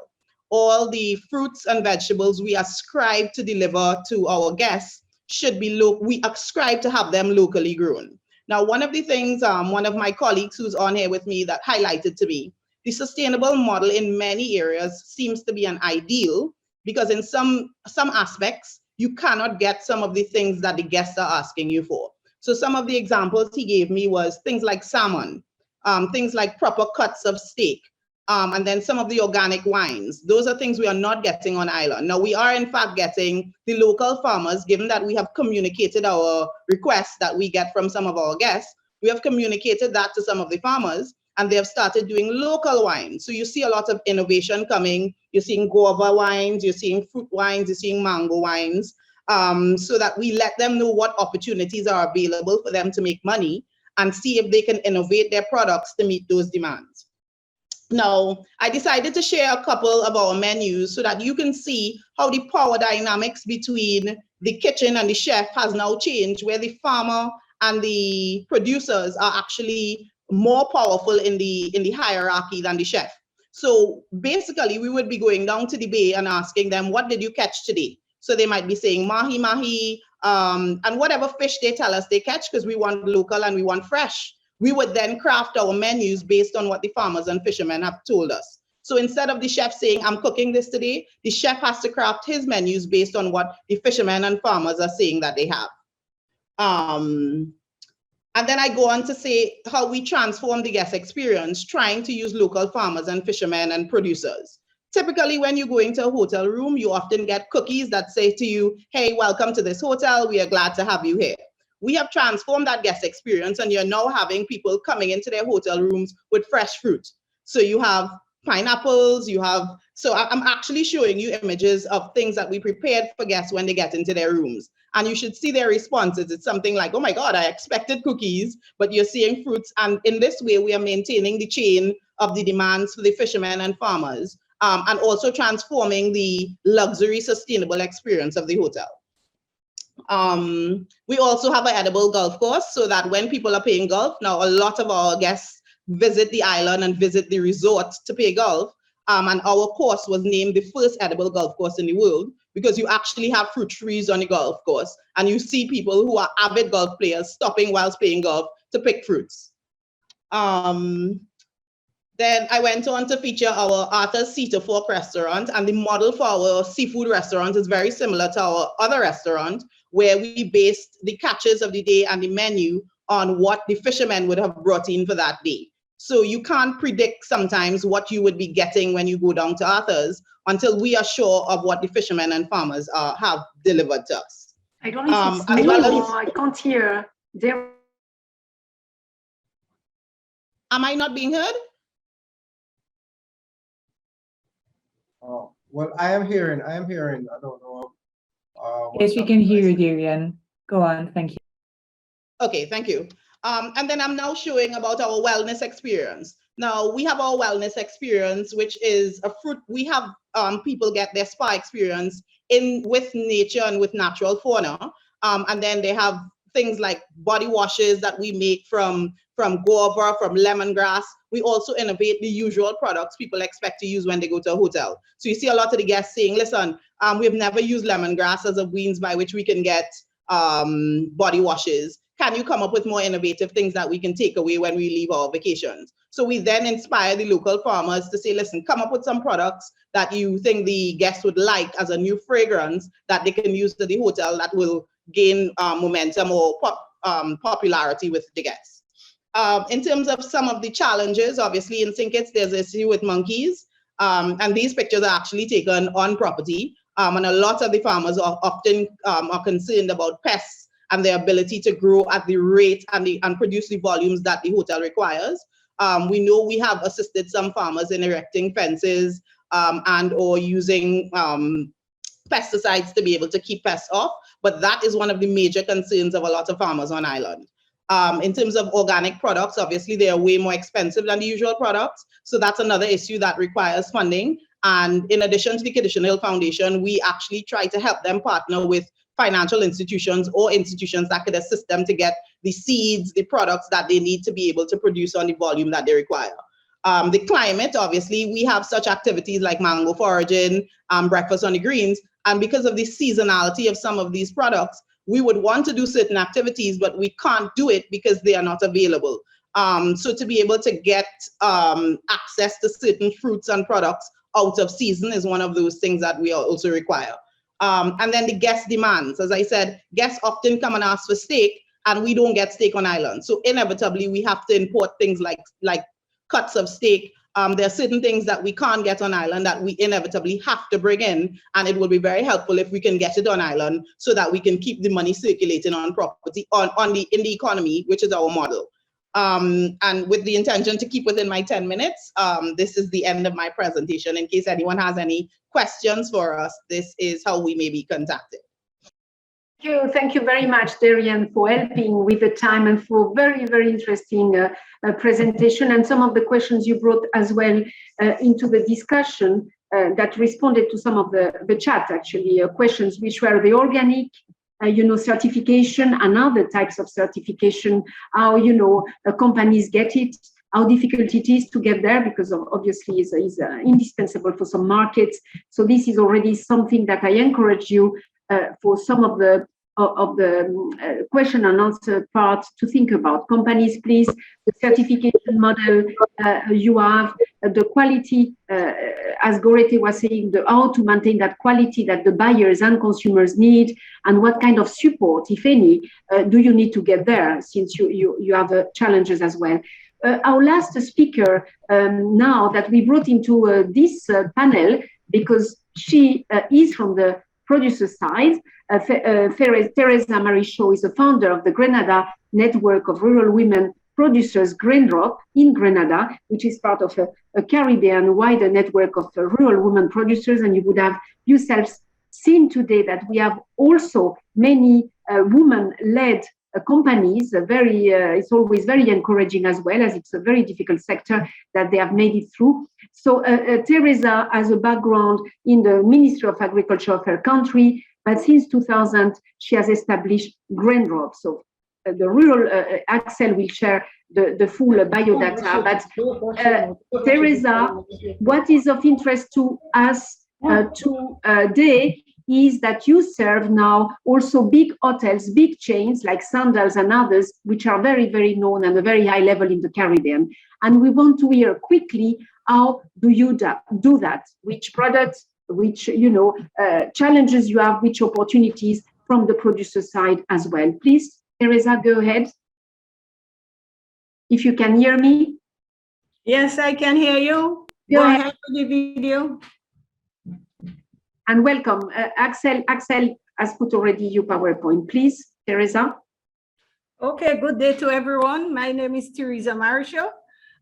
All the fruits and vegetables we ascribe to deliver to our guests should be we ascribe to have them locally grown. Now, one of the things, one of my colleagues who's on here with me that highlighted to me, the sustainable model in many areas seems to be an ideal because in some aspects, you cannot get some of the things that the guests are asking you for. So some of the examples he gave me was things like salmon, things like proper cuts of steak, and then some of the organic wines. Those are things we are not getting on island. Now, we are in fact getting the local farmers, given that we have communicated our requests that we get from some of our guests. We have communicated that to some of the farmers, and they have started doing local wines. So you see a lot of innovation coming. You're seeing guava wines, you're seeing fruit wines, you're seeing mango wines, so that we let them know what opportunities are available for them to make money and see if they can innovate their products to meet those demands. Now, I decided to share a couple of our menus so that you can see how the power dynamics between the kitchen and the chef has now changed, where the farmer and the producers are actually more powerful in the hierarchy than the chef. So basically, we would be going down to the bay and asking them, what did you catch today? So they might be saying mahi mahi, and whatever fish they tell us they catch, because we want local and we want fresh. We would then craft our menus based on what the farmers and fishermen have told us. So instead of the chef saying, I'm cooking this today, the chef has to craft his menus based on what the fishermen and farmers are saying that they have. And then I go on to say how we transform the guest experience, trying to use local farmers and fishermen and producers. Typically, when you go into a hotel room, you often get cookies that say to you, hey, welcome to this hotel. We are glad to have you here. We have transformed that guest experience, and you're now having people coming into their hotel rooms with fresh fruit. So you have pineapples, so I'm actually showing you images of things that we prepared for guests when they get into their rooms. And you should see their responses. It's something like, oh my God, I expected cookies, but you're seeing fruits. And in this way, we are maintaining the chain of the demands for the fishermen and farmers, and also transforming the luxury sustainable experience of the hotel. We also have an edible golf course, so that when people are playing golf, now a lot of our guests visit the island and visit the resort to play golf. And our course was named the first edible golf course in the world, because you actually have fruit trees on the golf course, and you see people who are avid golf players stopping whilst playing golf to pick fruits. Then I went on to feature our Arthur's Cedar Fork restaurant, and the model for our seafood restaurant is very similar to our other restaurant, where we based the catches of the day and the menu on what the fishermen would have brought in for that day. So you can't predict sometimes what you would be getting when you go down to Arthur's until we are sure of what the fishermen and farmers have delivered to us. I don't know if it's me or I can't hear. Am I not being heard? Oh, well, I am hearing. I don't know. Yes, we can hear you, Darian. Go on, thank you. Okay, thank you. And then I'm now showing about our wellness experience. Now we have our wellness experience, which is a fruit. We have people get their spa experience with nature and with natural fauna. And then they have things like body washes that we make from guava, from lemongrass. We also innovate the usual products people expect to use when they go to a hotel. So you see a lot of the guests saying, listen, we've never used lemongrass as a means by which we can get body washes. Can you come up with more innovative things that we can take away when we leave our vacations? So we then inspire the local farmers to say, listen, come up with some products that you think the guests would like as a new fragrance that they can use to the hotel that will gain momentum or popularity with the guests. In terms of some of the challenges, obviously in St. Kitts, there's an issue with monkeys. And these pictures are actually taken on property. And a lot of the farmers are often are concerned about pests and their ability to grow at the rate and produce the volumes that the hotel requires. We know we have assisted some farmers in erecting fences and or using pesticides to be able to keep pests off, but that is one of the major concerns of a lot of farmers on island. In terms of organic products, obviously they are way more expensive than the usual products, so that's another issue that requires funding. And in addition to the Kittition Hill Foundation, we actually try to help them partner with financial institutions or institutions that could assist them to get the seeds, the products that they need to be able to produce on the volume that they require. The climate, obviously, we have such activities like mango foraging, breakfast on the greens, and because of the seasonality of some of these products, we would want to do certain activities, but we can't do it because they are not available. So to be able to get access to certain fruits and products out of season is one of those things that we also require. And then the guest demands. As I said, guests often come and ask for steak, and we don't get steak on island. So inevitably, we have to import things like cuts of steak. There are certain things that we can't get on island that we inevitably have to bring in, and it will be very helpful if we can get it on island so that we can keep the money circulating on property in the economy, which is our model. And with the intention to keep within my 10 minutes, this is the end of my presentation. In case anyone has any questions for us, this is how we may be contacted. Thank you very much, Darian, for helping with the time and for very, very interesting presentation, and some of the questions you brought as well into the discussion that responded to some of the chat, actually, questions which were the organic, certification and other types of certification, how, companies get it, how difficult it is to get there, because obviously is indispensable for some markets. So this is already something that I encourage you for some of the question and answer part to think about. Companies, please, the certification model you have, the quality, as Gorete was saying, how to maintain that quality that the buyers and consumers need, and what kind of support, if any, do you need to get there, since you have challenges as well. Our last speaker now that we brought into this panel, because she is from the producer side, Teresa Marie Shaw is the founder of the Grenada Network of Rural Women Producers, GrainDrop, in Grenada, which is part of a Caribbean wider network of rural women producers. And you would have yourselves seen today that we have also many women-led companies. It's always very encouraging, as well as it's a very difficult sector that they have made it through. So Teresa has a background in the Ministry of Agriculture of her country, but since 2000 she has established GrainDrop. So the rural Axel will share the full biodata. But Teresa, what is of interest to us today is that you serve now also big hotels, big chains like Sandals and others, which are very, very known and a very high level in the Caribbean. And we want to hear quickly, how do you do that? Which products, which challenges you have, which opportunities from the producer side as well. Please, Teresa, go ahead. If you can hear me. Yes, I can hear you. Go ahead with the video. And welcome. Axel has put already your PowerPoint. Please, Teresa. Okay, good day to everyone. My name is Teresa Marisho.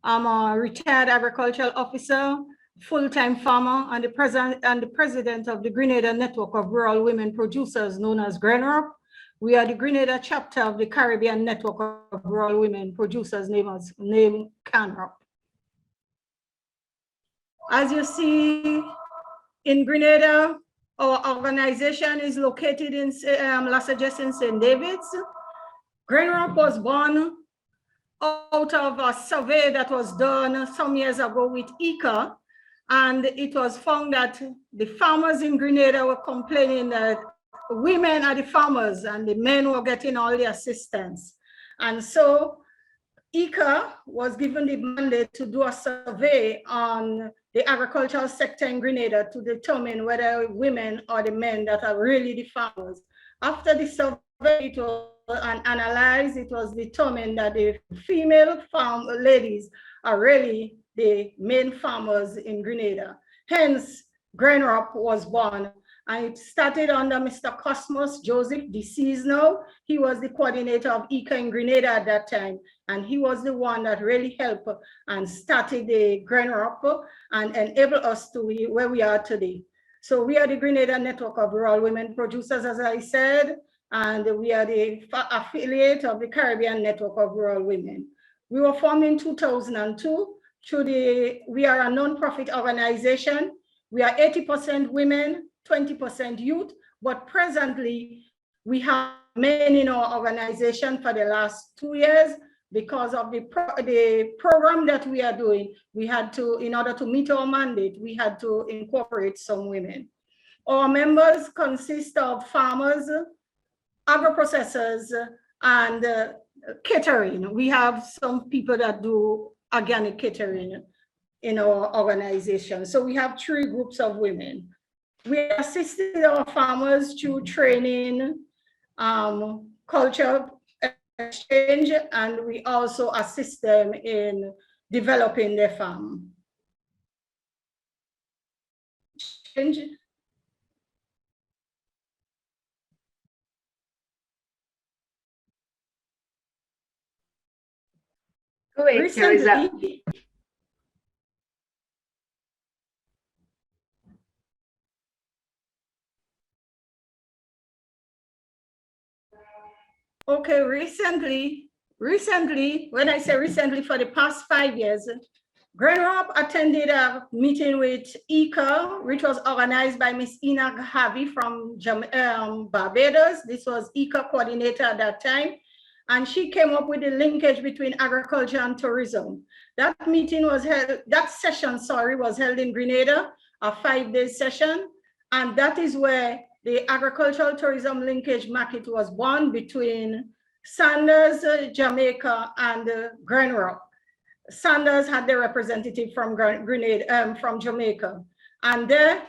I'm a retired agricultural officer, full-time farmer, and the president of the Grenada Network of Rural Women Producers, known as GrainDrop. We are the Grenada chapter of the Caribbean Network of Rural Women Producers, named KNOPS. As you see, in Grenada, our organization is located in Las Vegas in St. David's. GrainDrop was born out of a survey that was done some years ago with IICA, and it was found that the farmers in Grenada were complaining that women are the farmers and the men were getting all the assistance. And so IICA was given the mandate to do a survey on the agricultural sector in Grenada to determine whether women are the men that are really the farmers. After the survey and analyzed, it was determined that the female farm ladies are really the main farmers in Grenada. Hence, GrainDrop was born, and it started under Mr. Cosmos Joseph, deceased now. He was the coordinator of IICA in Grenada at that time, and he was the one that really helped and started the GrainDrop and enabled us to where we are today. So we are the Grenada Network of Rural Women Producers, as I said, and we are the affiliate of the Caribbean Network of Rural Women. We were formed in 2002. We are a non-profit organization. We are 80% women, 20% youth, but presently we have men in our organization for the last 2 years because of the program that we are doing. We had to, in order to meet our mandate, we had to incorporate some women. Our members consist of farmers, agro-processors, and catering. We have some people that do organic catering in our organization. So we have 3 groups of women. We assisted our farmers through training, culture exchange, and we also assist them in developing their farm. Great, Teresa. Okay, recently, when I say recently, for the past 5 years, GRENROP attended a meeting with IICA, which was organized by Miss Ina Gahavi from Barbados. This was IICA coordinator at that time. And she came up with the linkage between agriculture and tourism. That meeting was held, that session, sorry, was held in Grenada, a 5-day session. And that is where the agricultural tourism linkage market was born between Sanders, Jamaica, and GRENROP. Sanders had the representative from Grenada, from Jamaica. And there,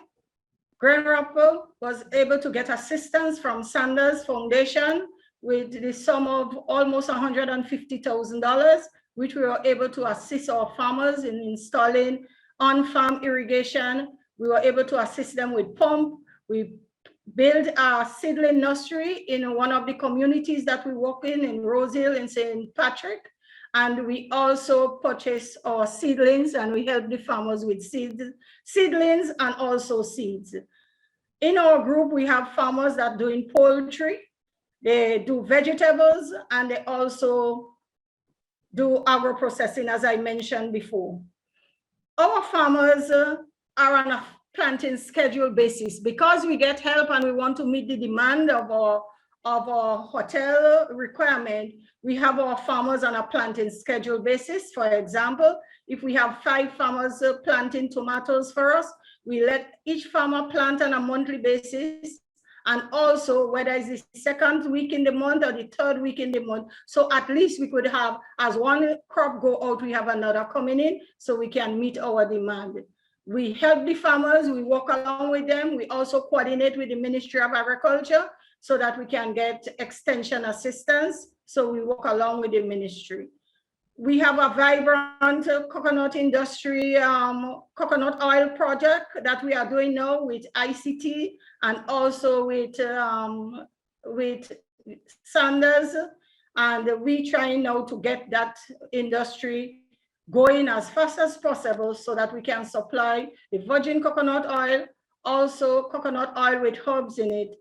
GRENROP was able to get assistance from Sanders Foundation with the sum of almost $150,000, which we were able to assist our farmers in installing on-farm irrigation. We were able to assist them with pump. We built a seedling nursery in one of the communities that we work in Rose Hill in St. Patrick. And we also purchased our seedlings and we help the farmers with seedlings and also seeds. In our group, we have farmers that are doing poultry, they do vegetables, and they also do agro-processing, as I mentioned before. Our farmers are on a planting schedule basis because we get help and we want to meet the demand of our hotel requirement. We have our farmers on a planting schedule basis. For example, if we have 5 farmers planting tomatoes for us, we let each farmer plant on a monthly basis, and also whether it's the 2nd week in the month or the 3rd week in the month. So at least we could have, as one crop go out, we have another coming in so we can meet our demand. We help the farmers, we work along with them. We also coordinate with the Ministry of Agriculture so that we can get extension assistance. So we work along with the ministry. We have a vibrant coconut industry, coconut oil project that we are doing now with ICT and also with Sanders. And we try now to get that industry going as fast as possible so that we can supply the virgin coconut oil, also coconut oil with herbs in it,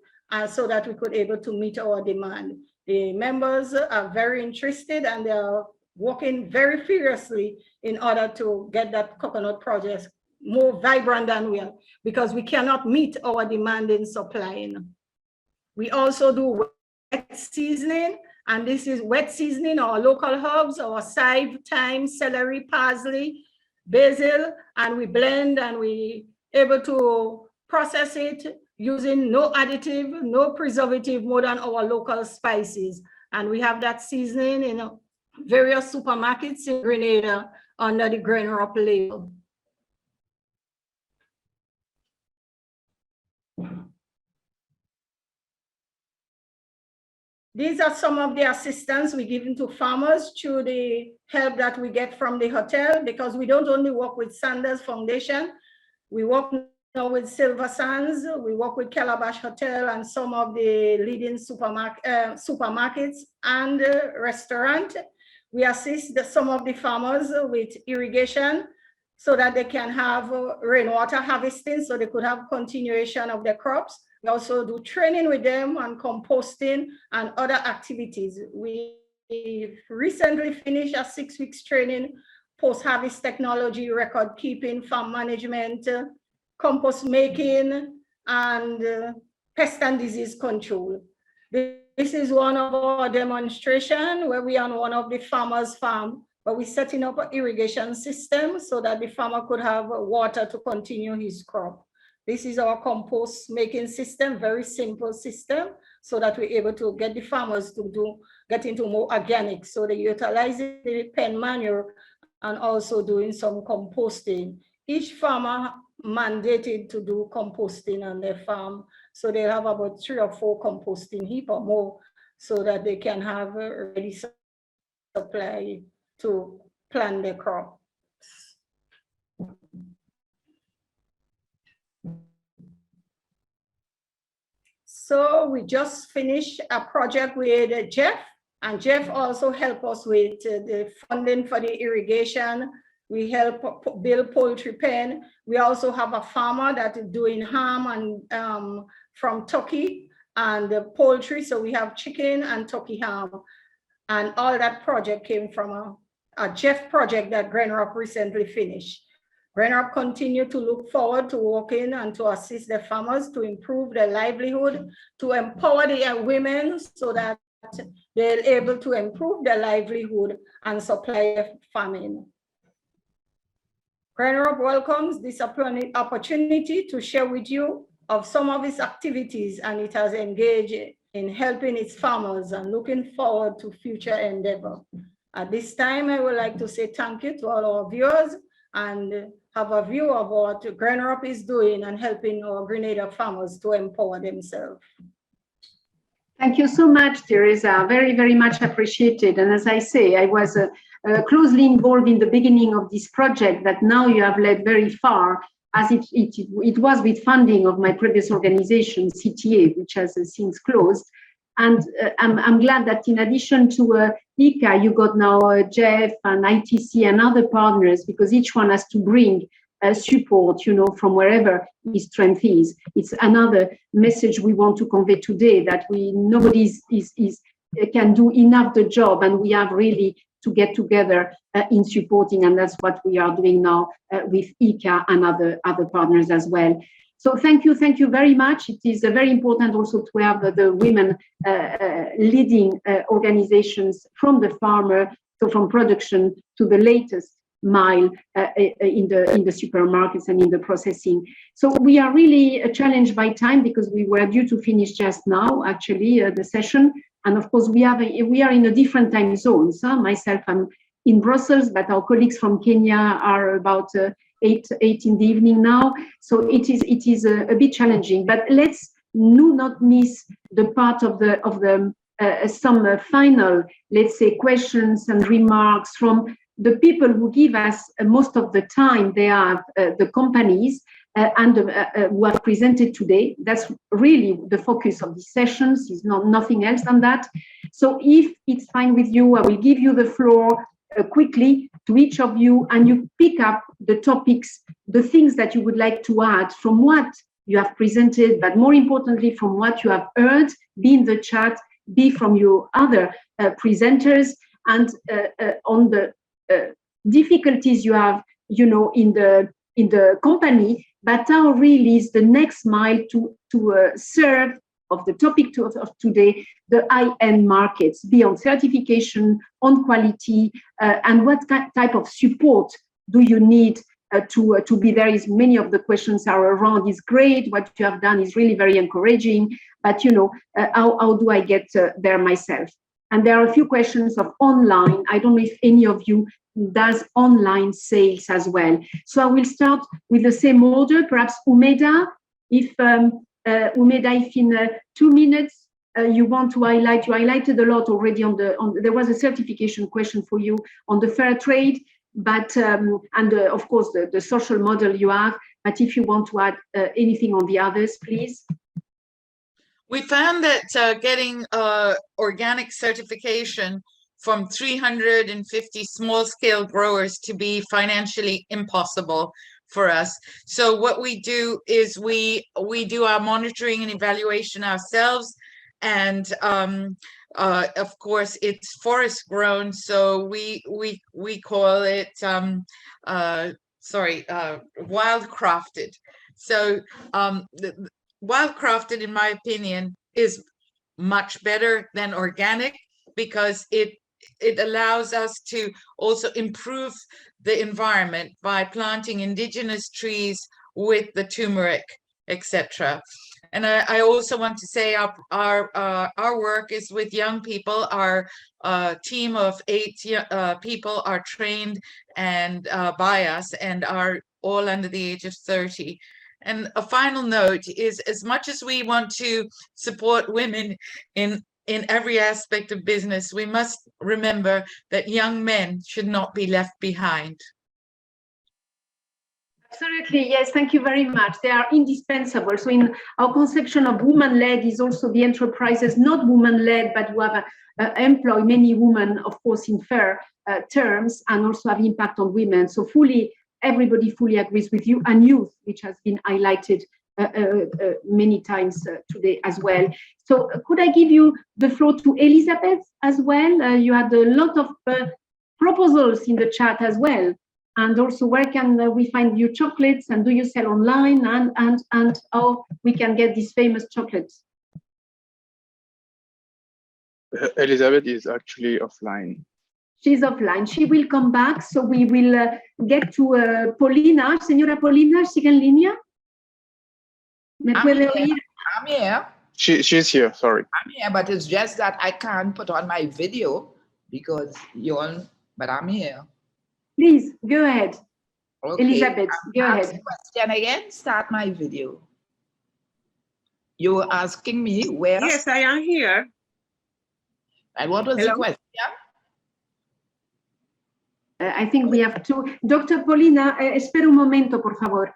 so that we could able to meet our demand. The members are very interested and they are working very furiously in order to get that coconut project more vibrant than we are, because we cannot meet our demand in supplying. We also do wet seasoning, and this is wet seasoning our local herbs, our chive, thyme, celery, parsley, basil, and we blend and we able to process it using no additive, no preservative, more than our local spices. And we have that seasoning in various supermarkets in Grenada under the GRENROP label. These are some of the assistance we give to farmers through the help that we get from the hotel, because we don't only work with Sanders Foundation, we work now with Silver Sands, we work with Calabash Hotel and some of the leading supermarkets and restaurants. We assist some of the farmers with irrigation so that they can have rainwater harvesting so they could have continuation of their crops. We also do training with them on composting and other activities. We recently finished a 6 weeks training, post-harvest technology, record keeping, farm management, compost making, and pest and disease control. This is one of our demonstrations where we are on one of the farmers' farm, but we're setting up an irrigation system so that the farmer could have water to continue his crop. This is our compost making system, very simple system, so that we're able to get the farmers to get into more organic. So they utilize the pen manure and also doing some composting. Each farmer mandated to do composting on their farm. So they'll have about 3 or 4 composting heap or more so that they can have a ready supply to plant their crop. So we just finished a project with Jeff, and Jeff also helped us with the funding for the irrigation. We help build poultry pen. We also have a farmer that is doing ham and from turkey and the poultry. So we have chicken and turkey ham. And all that project came from a Jeff project that GreenRock recently finished. GreenRock continue to look forward to working and to assist the farmers to improve their livelihood, to empower the women so that they're able to improve their livelihood and supply farming. GreenRock welcomes this opportunity to share with you of some of its activities, and it has engaged in helping its farmers and looking forward to future endeavor. At this time, I would like to say thank you to all our viewers and have a view of what GreenRock is doing and helping our Grenada farmers to empower themselves. Thank you so much, Teresa. Very, very much appreciated. And as I say, I was closely involved in the beginning of this project that now you have led very far, as it was with funding of my previous organization, CTA, which has since closed. And I'm glad that in addition to IICA, you got now Jeff and ITC and other partners, because each one has to bring support, you know, from wherever his strength is. It's another message we want to convey today, that nobody can do enough the job, and we have really to get together in supporting, and that's what we are doing now with IICA and other partners as well. So thank you very much. It is very important also to have the women leading organizations from the farmer, so from production to the latest mile in the supermarkets and in the processing. So we are really challenged by time because we were due to finish just now, actually, the session. And of course, we are in a different time zones. Myself, I'm in Brussels, but our colleagues from Kenya are about 8 in the evening now. So it is a bit challenging, but let's not miss the part of some final, let's say, questions and remarks from the people who give us most of the time. They are the companies and who have presented today. That's really the focus of these sessions, is nothing else than that. So if it's fine with you, I will give you the floor quickly to each of you, and you pick up the topics, the things that you would like to add from what you have presented, but more importantly, from what you have heard, be in the chat, be from your other presenters, and on the difficulties you have, you know, in the company, but how really is the next mile to serve of the topic of today, the high-end markets, beyond certification, on quality, and what type of support do you need to be there? Is many of the questions are around, is great, what you have done is really very encouraging, but you know, how do I get there myself? And there are a few questions of online. I don't know if any of you does online sales as well. So I will start with the same order, perhaps Umeeda, if Umeeda, if in 2 minutes you want to highlight, you highlighted a lot already there was a certification question for you on the fair trade, but of course the social model you have, but if you want to add anything on the others, please. We found that getting organic certification from 350 small-scale growers to be financially impossible for us. So what we do is we do our monitoring and evaluation ourselves, and of course it's forest grown, so we call it wild crafted. So wild crafted, in my opinion, is much better than organic, because it allows us to also improve the environment by planting indigenous trees with the turmeric, etc. And I also want to say our work is with young people. Our team of 8 people are trained and by us and are all under the age of 30. And a final note is, as much as we want to support women in every aspect of business, we must remember that young men should not be left behind. Absolutely, yes, thank you very much. They are indispensable. So in our conception of woman-led is also the enterprises, not woman-led, but who have employ many women, of course, in fair terms, and also have impact on women. So everybody fully agrees with you, and youth, which has been highlighted many times today as well. So could I give you the floor to Elizabeth as well? You had a lot of proposals in the chat as well. And also, where can we find your chocolates, and do you sell online, and how we can get these famous chocolates? Elizabeth is actually offline. She's offline. She will come back, so we will get to Polina. Señora Polina, ¿sigue en línea? I'm here. She's here, sorry. I'm here, but it's just that I can't put on my video because but I'm here. Please, go ahead. Okay. Elizabeth, go ahead. Question again, start my video. You were asking me where? Yes, I am here. And what was the question? I think we have to. Dr. Polina, espera un momento, por favor.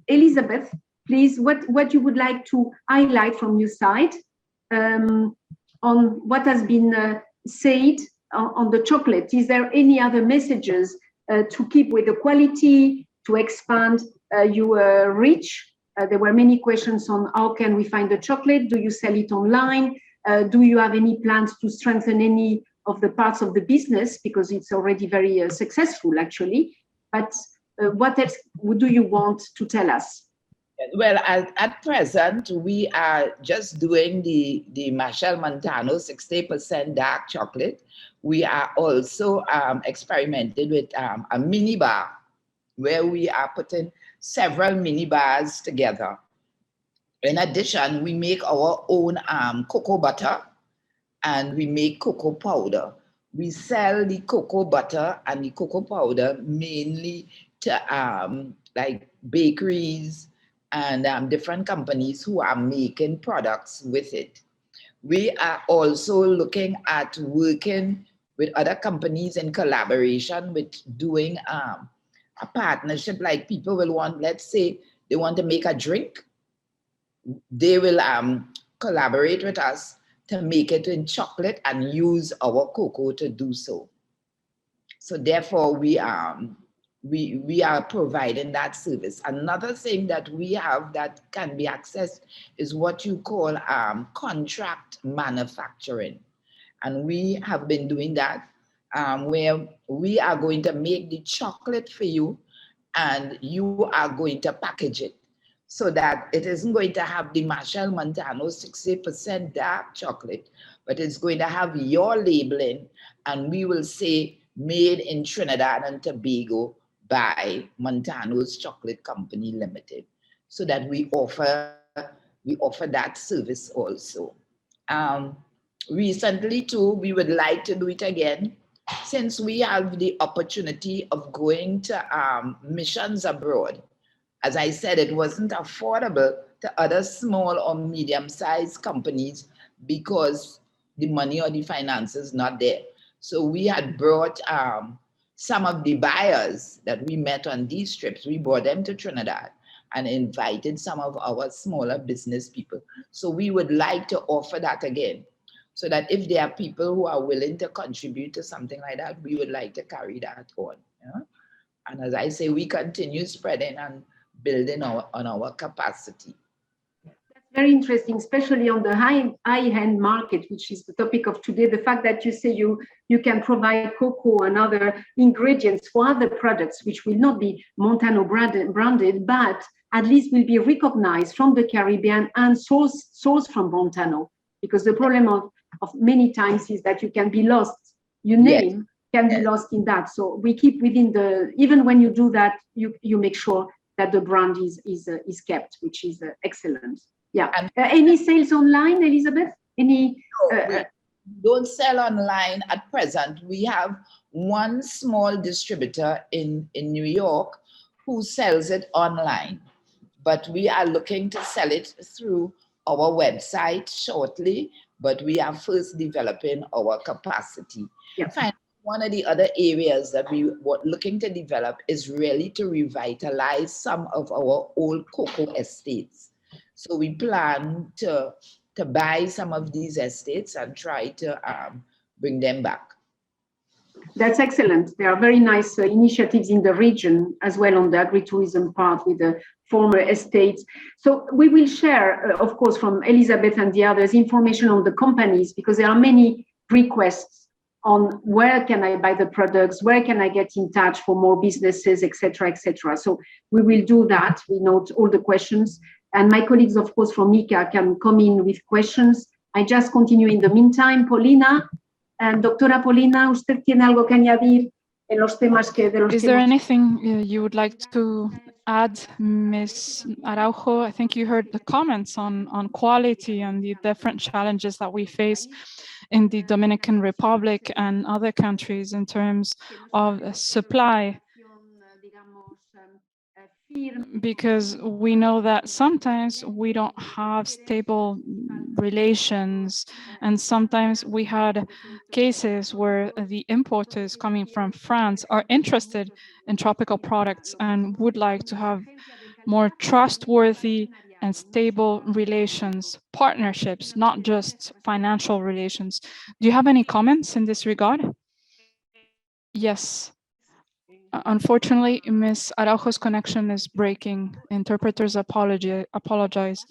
Elizabeth, please, what you would like to highlight from your side on what has been said on the chocolate? Is there any other messages to keep with the quality, to expand your reach? There were many questions on how can we find the chocolate? Do you sell it online? Do you have any plans to strengthen any of the parts of the business, because it's already very successful actually? But what else do you want to tell us? Well, at present, we are just doing the Marshall Montano 60% dark chocolate. We are also experimenting with a mini bar, where we are putting several mini bars together. In addition, we make our own cocoa butter, and we make cocoa powder. We sell the cocoa butter and the cocoa powder mainly to like bakeries and different companies who are making products with it. We are also looking at working with other companies in collaboration with doing a partnership. Like people will want, let's say they want to make a drink, they will collaborate with us to make it in chocolate and use our cocoa to do so. So therefore we are providing that service. Another thing that we have that can be accessed is what you call contract manufacturing. And we have been doing that where we are going to make the chocolate for you and you are going to package it so that it isn't going to have the Marshall Montano 60% dark chocolate, but it's going to have your labeling, and we will say made in Trinidad and Tobago by Montano's Chocolate Company Limited, so that we offer that service also. Recently too, we would like to do it again, since we have the opportunity of going to missions abroad. As I said, it wasn't affordable to other small or medium-sized companies because the money or the finances not there. So we had brought some of the buyers that we met on these trips, we brought them to Trinidad and invited some of our smaller business people. So we would like to offer that again, so that if there are people who are willing to contribute to something like that, we would like to carry that on. Yeah? And as I say, we continue spreading and building on our capacity. That's very interesting, especially on the high-end market, which is the topic of today. The fact that you say you can provide cocoa and other ingredients for other products, which will not be Montano branded, but at least will be recognized from the Caribbean and sourced from Montano. Because the problem of many times is that you can be lost. Your name can be lost in that. So we keep within even when you do that, you make sure that the brand is kept, which is excellent. Yeah. Any sales online, Elizabeth? Any? We don't sell online at present. We have one small distributor in New York who sells it online, but we are looking to sell it through our website shortly, but we are first developing our capacity. Finally, one of the other areas that we were looking to develop is really to revitalize some of our old cocoa estates. So we plan to buy some of these estates and try to bring them back. That's excellent. There are very nice initiatives in the region as well on the agritourism part with the former estates. So we will share, of course, from Elizabeth and the others, information on the companies, because there are many requests on where can I buy the products, where can I get in touch for more businesses, etc., etc. So we will do that. We note all the questions. And my colleagues, of course, from IICA can come in with questions. I just continue in the meantime. Polina, and Doctora Polina, ¿usted tiene algo que añadir en los temas que de los Is there anything you would like to add, Ms. Araujo? I think you heard the comments on quality and the different challenges that we face in the Dominican Republic and other countries in terms of supply, because we know that sometimes we don't have stable relations, and sometimes we had cases where the importers coming from France are interested in tropical products and would like to have more trustworthy and stable relations, partnerships, not just financial relations. Do you have any comments in this regard? Yes. Unfortunately, Ms. Araujo's connection is breaking. Interpreters apologize.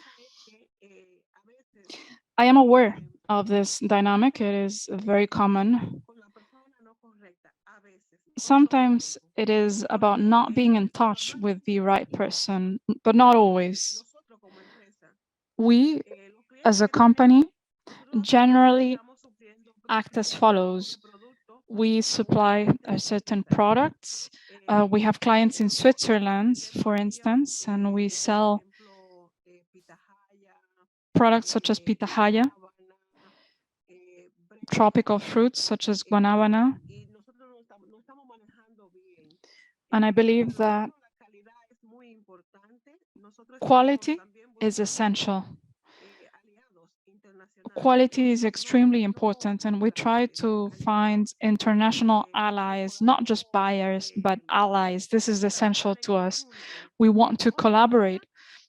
I am aware of this dynamic. It is very common. Sometimes it is about not being in touch with the right person, but not always. We, as a company, generally act as follows. We supply certain products. We have clients in Switzerland, for instance, and we sell products such as pitahaya, tropical fruits such as guanabana. And I believe that quality is essential. Quality is extremely important, and we try to find international allies, not just buyers, but allies. This is essential to us. We want to collaborate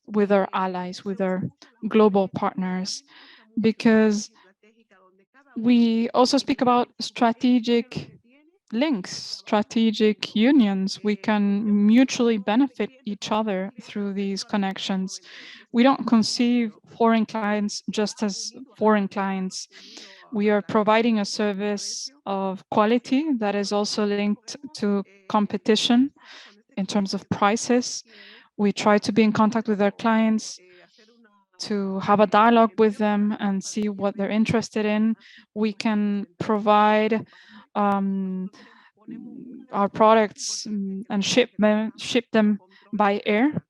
with our allies, with our global partners, because we also speak about strategic links, strategic unions. We can mutually benefit each other through these connections. We don't conceive foreign clients just as foreign clients. We are providing a service of quality that is also linked to competition in terms of prices. We try to be in contact with our clients, to have a dialogue with them and see what they're interested in. We can provide our products and ship them by air.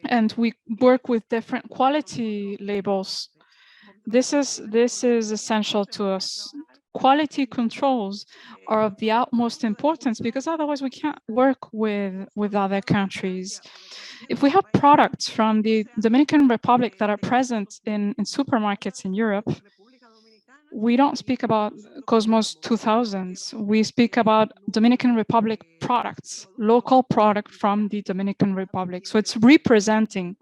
And we work with different quality labels. This is essential to us. Quality controls are of the utmost importance, because otherwise we can't work with other countries. If we have products from the Dominican Republic that are present in supermarkets in Europe, we don't speak about Cosmos 2000s. We speak about Dominican Republic products, local product from the Dominican Republic. So it's representing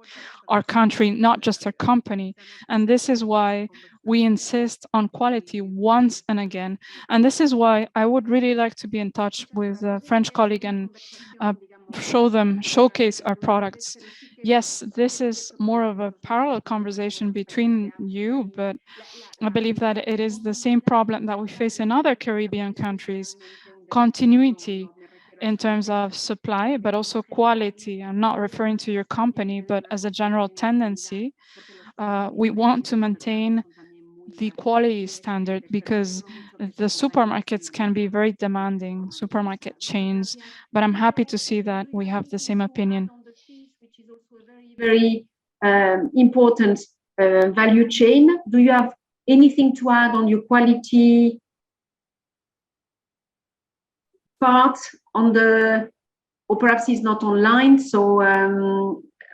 our country, not just our company. And this is why we insist on quality once and again. And this is why I would really like to be in touch with a French colleague and showcase our products. Yes, this is more of a parallel conversation between you, but I believe that it is the same problem that we face in other Caribbean countries, continuity in terms of supply, but also quality. I'm not referring to your company, but as a general tendency, we want to maintain the quality standard, because the supermarkets can be very demanding, supermarket chains, but I'm happy to see that we have the same opinion. very important value chain. Do you have anything to add on your quality part on the, or perhaps he's not online, so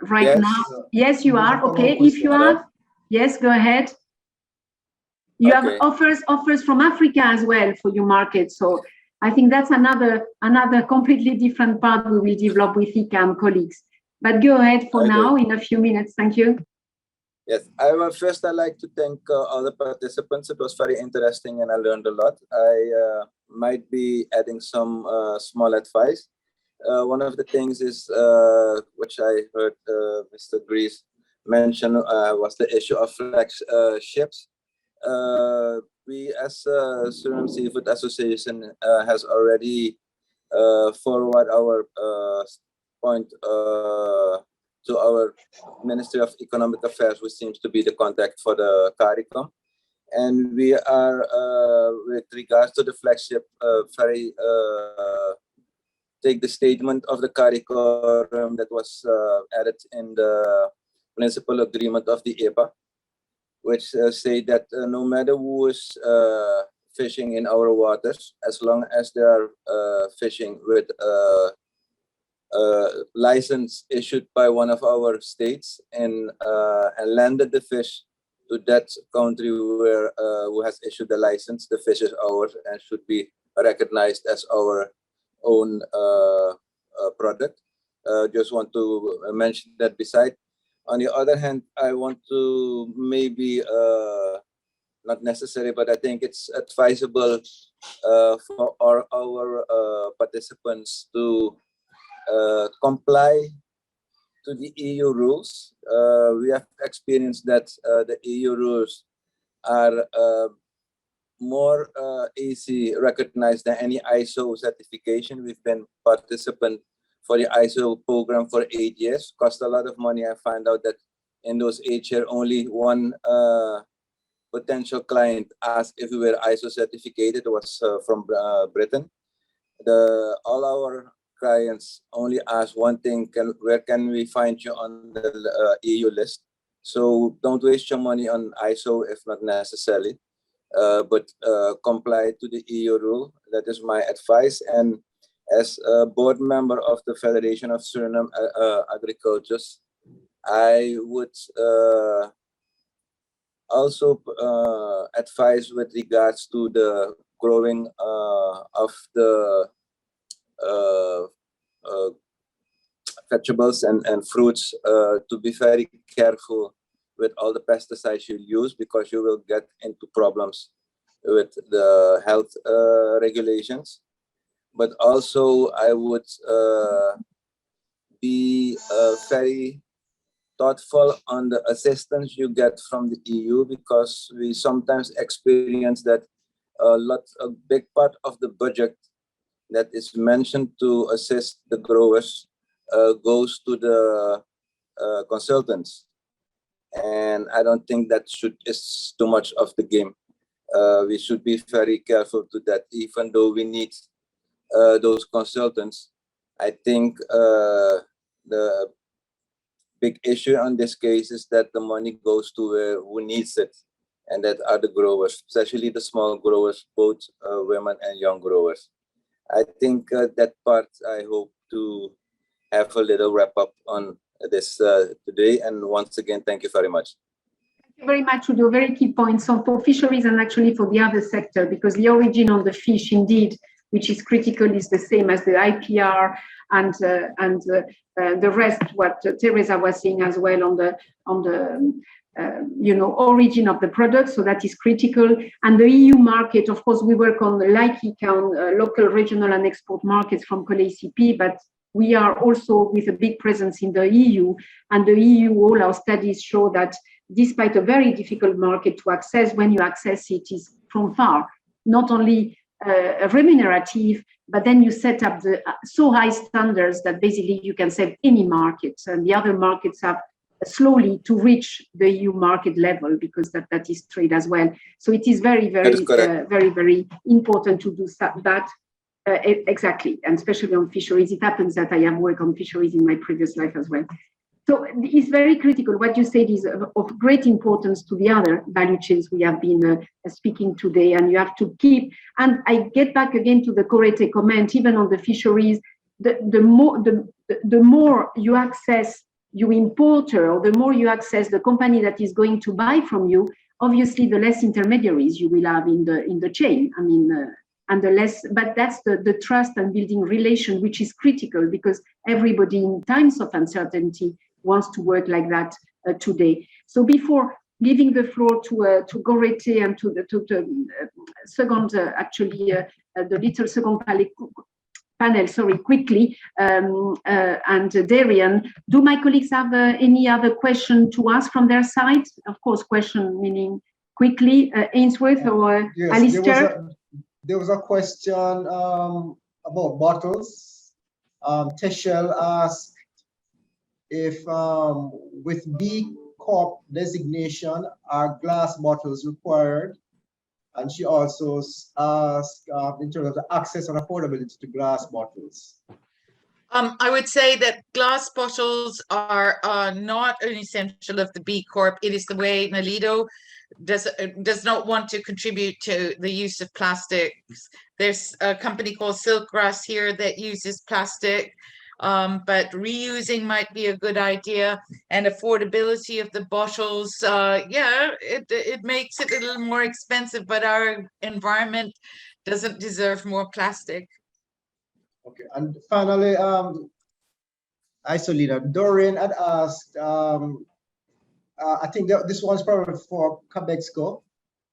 right now, yes, you are. Okay, if you have, yes, go ahead. You have offers from Africa as well for your market, so I think that's another completely different part we will develop with IICA and colleagues. But go ahead for now in a few minutes. Thank you. Yes, first I'd like to thank all the participants. It was very interesting and I learned a lot. I might be adding some small advice. One of the things is, which I heard Mr. Grease mention, was the issue of flex ships. We as Suriname Seafood Association has already forward our point to our Ministry of Economic Affairs, which seems to be the contact for the CARICOM. And we are, with regards to the flagship, take the statement of the CARICOM that was added in the principal agreement of the EPA, which say that no matter who is fishing in our waters, as long as they are fishing with license issued by one of our states and landed the fish to that country where who has issued the license, the fish is ours and should be recognized as our own product. Just want to mention that beside. On the other hand, I want to maybe not necessary, but I think it's advisable for our participants to comply to the EU rules. We have experienced that the EU rules are more easy recognized than any ISO certification. We've been participant for the ISO program for 8 years. Cost a lot of money. I find out that in those 8 years, only one potential client asked if we were ISO certificated. It was from Britain. All our clients only ask one thing: where can we find you on the EU list? So don't waste your money on ISO if not necessary, but comply to the EU rule. That is my advice. And as a board member of the Federation of Suriname Agriculturists, I would also advise with regards to the growing of the vegetables and fruits to be very careful with all the pesticides you use, because you will get into problems with the health regulations. But also I would be very thoughtful on the assistance you get from the EU, because we sometimes experience that a big part of the budget that is mentioned to assist the growers goes to the consultants. And I don't think that is too much of the game. We should be very careful to that, even though we need those consultants. I think the big issue on this case is that the money goes to who needs it, and that are the growers, especially the small growers, both women and young growers. I think that part I hope to have a little wrap up on this today. And once again, thank you very much. Thank you very much, Udo. Very key points for fisheries and actually for the other sector, because the origin of the fish, indeed, which is critical, is the same as the IPR and the rest. What Teresa was saying as well on the origin of the product, so that is critical. And the EU market, of course, we work on like IICA on local, regional, and export markets from COLEACP, but we are also with a big presence in the EU. And the EU, all our studies show that despite a very difficult market to access, when you access it is from far, not only remunerative, but then you set up the so high standards that basically you can save any market, and the other markets have slowly to reach the EU market level, because that is trade as well. So it is very, very important to do that. Exactly, and especially on fisheries. It happens that I have worked on fisheries in my previous life as well. So it's very critical. What you said is of great importance to the other value chains we have been speaking today, and you have to keep, and I get back again to the Gorete comment, even on the fisheries, the more you access your importer, or the more you access the company that is going to buy from you, obviously the less intermediaries you will have in the chain. I mean, and the less, but that's the trust and building relation, which is critical, because everybody in times of uncertainty wants to work like that today. So before giving the floor to Gorete and to the second, the little second panel, sorry, quickly, and Darian, do my colleagues have any other question to ask from their side? Of course, question meaning quickly, Ainsworth or yes, Allister? There was a question about bottles. Teshel asked if with B Corp designation, are glass bottles required? And she also asked in terms of the access and affordability to glass bottles. I would say that glass bottles are not an essential of the B Corp. It is the way Naledo does not want to contribute to the use of plastics. There's a company called Silkgrass here that uses plastic, but reusing might be a good idea. And affordability of the bottles, yeah, it makes it a little more expensive, but our environment doesn't deserve more plastic. Okay, and finally, Isolina, Doreen had asked, I think this one's probably for Quebexco,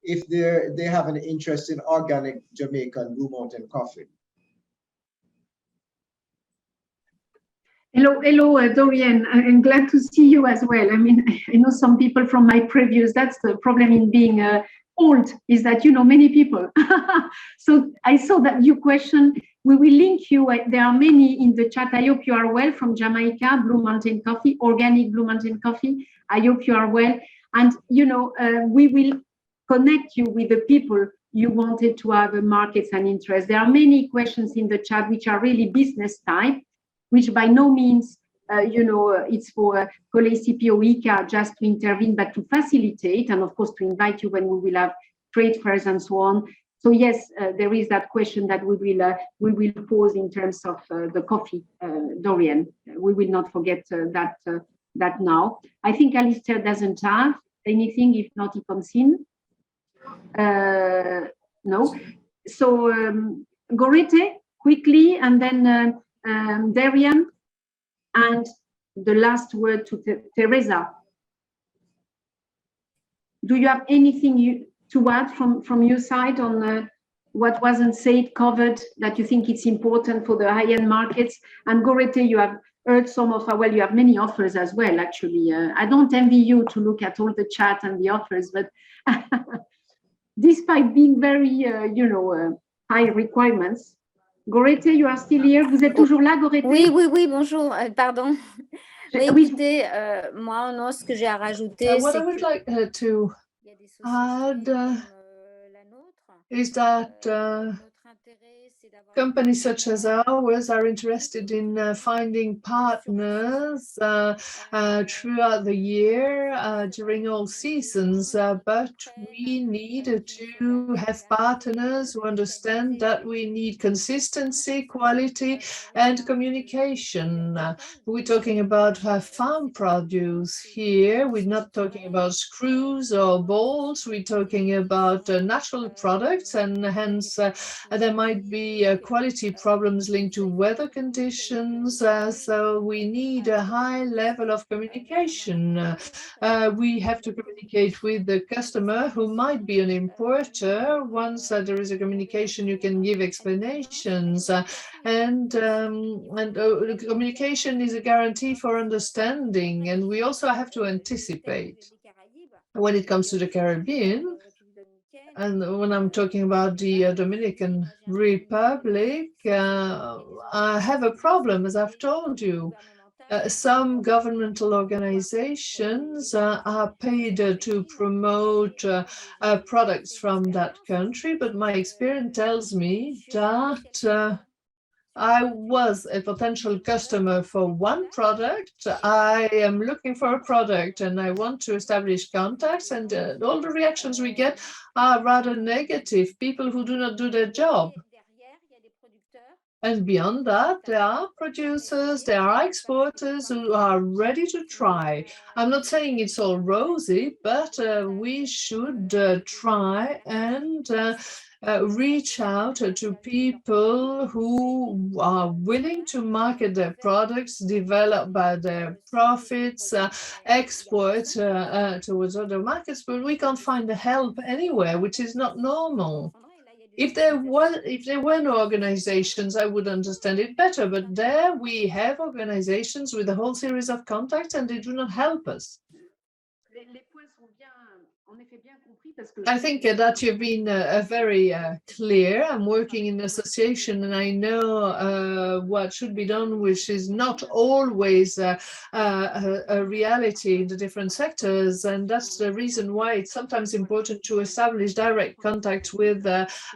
if they have an interest in organic Jamaican Blue Mountain coffee. Hello, Dorian. I'm glad to see you as well. I mean, I know some people from my previous, that's the problem in being old, is that you know many people. So I saw that you question, we will link you. There are many in the chat. I hope you are well from Jamaica, Blue Mountain Coffee, organic Blue Mountain Coffee. I hope you are well. And, you know, we will connect you with the people you wanted to have markets and interest. There are many questions in the chat which are really business type, which by no means, you know, it's for COLEACP or IICA just to intervene, but to facilitate, and of course to invite you when we will have trade fairs and so on. So yes, there is that question that we will pose in terms of the coffee, Dorian. We will not forget that now. I think Allister doesn't have anything, if not he comes in. No. So Gorete, quickly, and then Darian, and the last word to Teresa. Do you have anything to add from your side on what wasn't said, covered, that you think it's important for the high-end markets? And Gorete, you have heard some of, well, you have many offers as well, actually. I don't envy you to look at all the chat and the offers, but despite being very, you know, high requirements, Gorete, you are still here. Vous êtes toujours là, Gorete? Oui, bonjour, pardon. Mais écoutez, moi, non, ce que j'ai à rajouter, what c'est I would like to add is that companies such as ours are interested in finding partners throughout the year during all seasons, but we need to have partners who understand that we need consistency, quality, and communication. We're talking about farm produce here. We're not talking about screws or bolts. We're talking about natural products, and hence there might be quality problems linked to weather conditions, so we need a high level of communication. We have to communicate with the customer, who might be an importer. Once there is a communication, you can give explanations, and communication is a guarantee for understanding, and we also have to anticipate. When it comes to the Caribbean, and when I'm talking about the Dominican Republic, I have a problem, as I've told you. Some governmental organizations are paid to promote products from that country, but my experience tells me that I was a potential customer for one product. I am looking for a product and I want to establish contacts, and all the reactions we get are rather negative, people who do not do their job. And beyond that, there are producers, there are exporters who are ready to try. I'm not saying it's all rosy, but we should try and reach out to people who are willing to market their products, develop by their profits, export towards other markets, but we can't find the help anywhere, which is not normal. If there were no organizations, I would understand it better, but there we have organizations with a whole series of contacts and they do not help us. I think that you've been very clear. I'm working in an association and I know what should be done, which is not always a reality in the different sectors. And that's the reason why it's sometimes important to establish direct contact with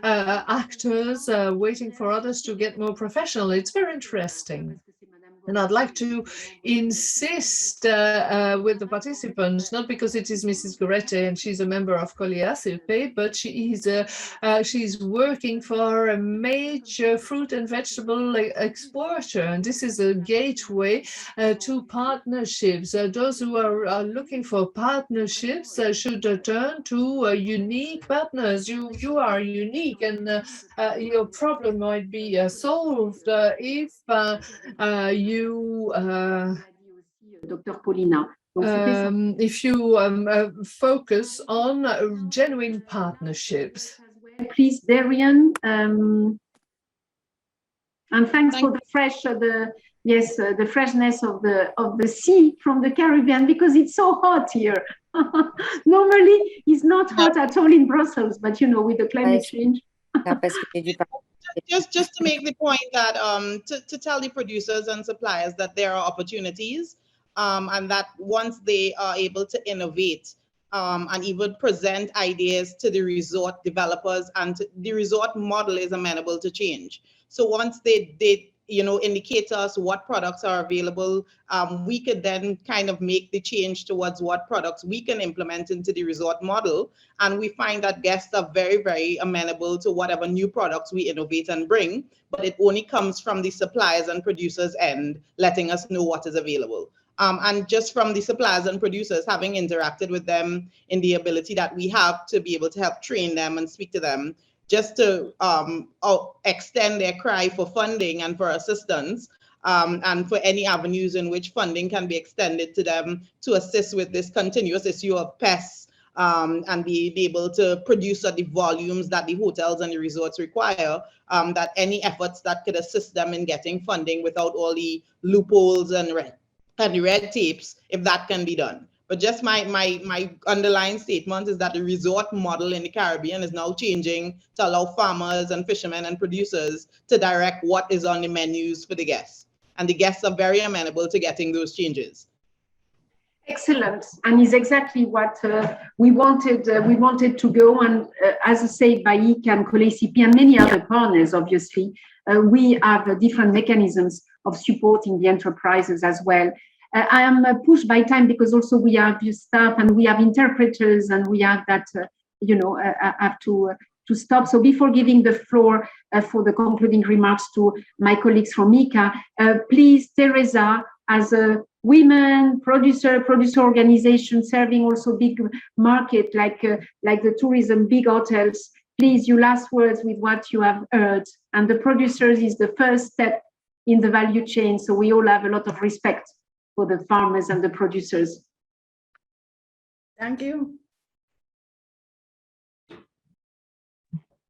actors waiting for others to get more professional. It's very interesting. And I'd like to insist with the participants, not because it is Mrs. Gorete and she's a member of COLEACP, but she's working for a major fruit and vegetable exporter. And this is a gateway to partnerships. Those who are looking for partnerships should turn to unique partners. You are unique, and your problem might be solved if you Dr. Polina. If you focus on genuine partnerships. Please, Darian, and thanks for the the freshness of the sea from the Caribbean, because it's so hot here. Normally, it's not hot at all in Brussels, but you know, with the climate change. Just to make the point that to tell the producers and suppliers that there are opportunities, and that once they are able to innovate and even present ideas to the resort developers, and the resort model is amenable to change. So once they indicate to us what products are available, we could then kind of make the change towards what products we can implement into the resort model. And we find that guests are very, very amenable to whatever new products we innovate and bring, but it only comes from the suppliers and producers end, letting us know what is available. And just from the suppliers and producers, having interacted with them in the ability that we have to be able to help train them and speak to them, just to extend their cry for funding and for assistance, and for any avenues in which funding can be extended to them to assist with this continuous issue of pests, and be able to produce at the volumes that the hotels and the resorts require, that any efforts that could assist them in getting funding without all the loopholes and red tapes, if that can be done. But just my underlying statement is that the resort model in the Caribbean is now changing to allow farmers and fishermen and producers to direct what is on the menus for the guests. And the guests are very amenable to getting those changes. Excellent, and is exactly what we wanted. We wanted to go, and as I said, by IICA and COLEACP and many other partners, obviously, we have different mechanisms of supporting the enterprises as well. I am pushed by time because also we have staff and we have interpreters and we have that, have to stop. So before giving the floor for the concluding remarks to my colleagues from IICA, please, Teresa, as a women producer organization serving also big market like the tourism, big hotels, please, your last words with what you have heard. And the producers is the first step in the value chain. So we all have a lot of respect for the farmers and the producers. Thank you.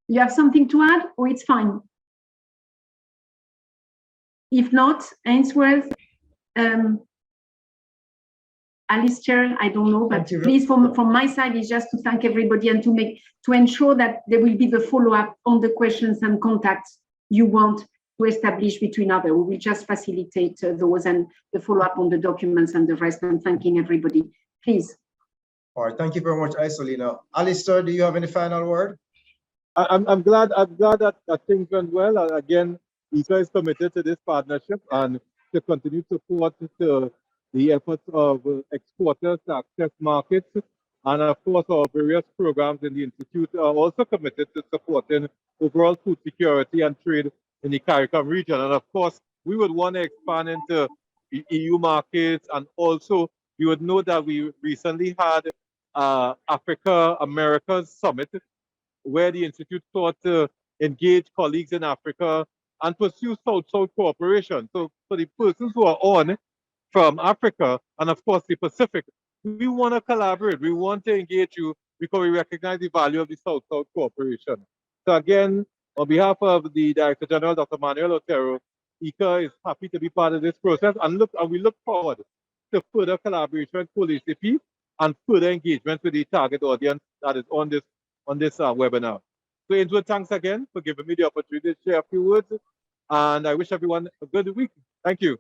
You have something to add, or it's fine? If not, Ainsworth, Allister, I don't know, but please, from my side, is just to thank everybody and to ensure that there will be the follow-up on the questions and contacts you want to establish between others. We will just facilitate those and the follow-up on the documents and the rest. I'm thanking everybody. Please. All right, thank you very much, Isolina. Allister, do you have any final word? I'm glad that things went well. Again, IICA is committed to this partnership and to continue to support the efforts of exporters to access markets. And of course, our various programs in the Institute are also committed to supporting overall food security and trade in the CARICOM region. And of course, we would want to expand into EU markets. And also, you would know that we recently had Africa Americas Summit, where the Institute sought to engage colleagues in Africa and pursue South-South cooperation. So for the persons who are on from Africa and of course the Pacific, we want to collaborate. We want to engage you because we recognize the value of the South-South cooperation. So again, on behalf of the Director General, Dr. Manuel Otero, IICA is happy to be part of this process and we look forward to further collaboration with COLEACP and further engagement with the target audience that is on this webinar. So Ainsworth, thanks again for giving me the opportunity to share a few words, and I wish everyone a good week. Thank you.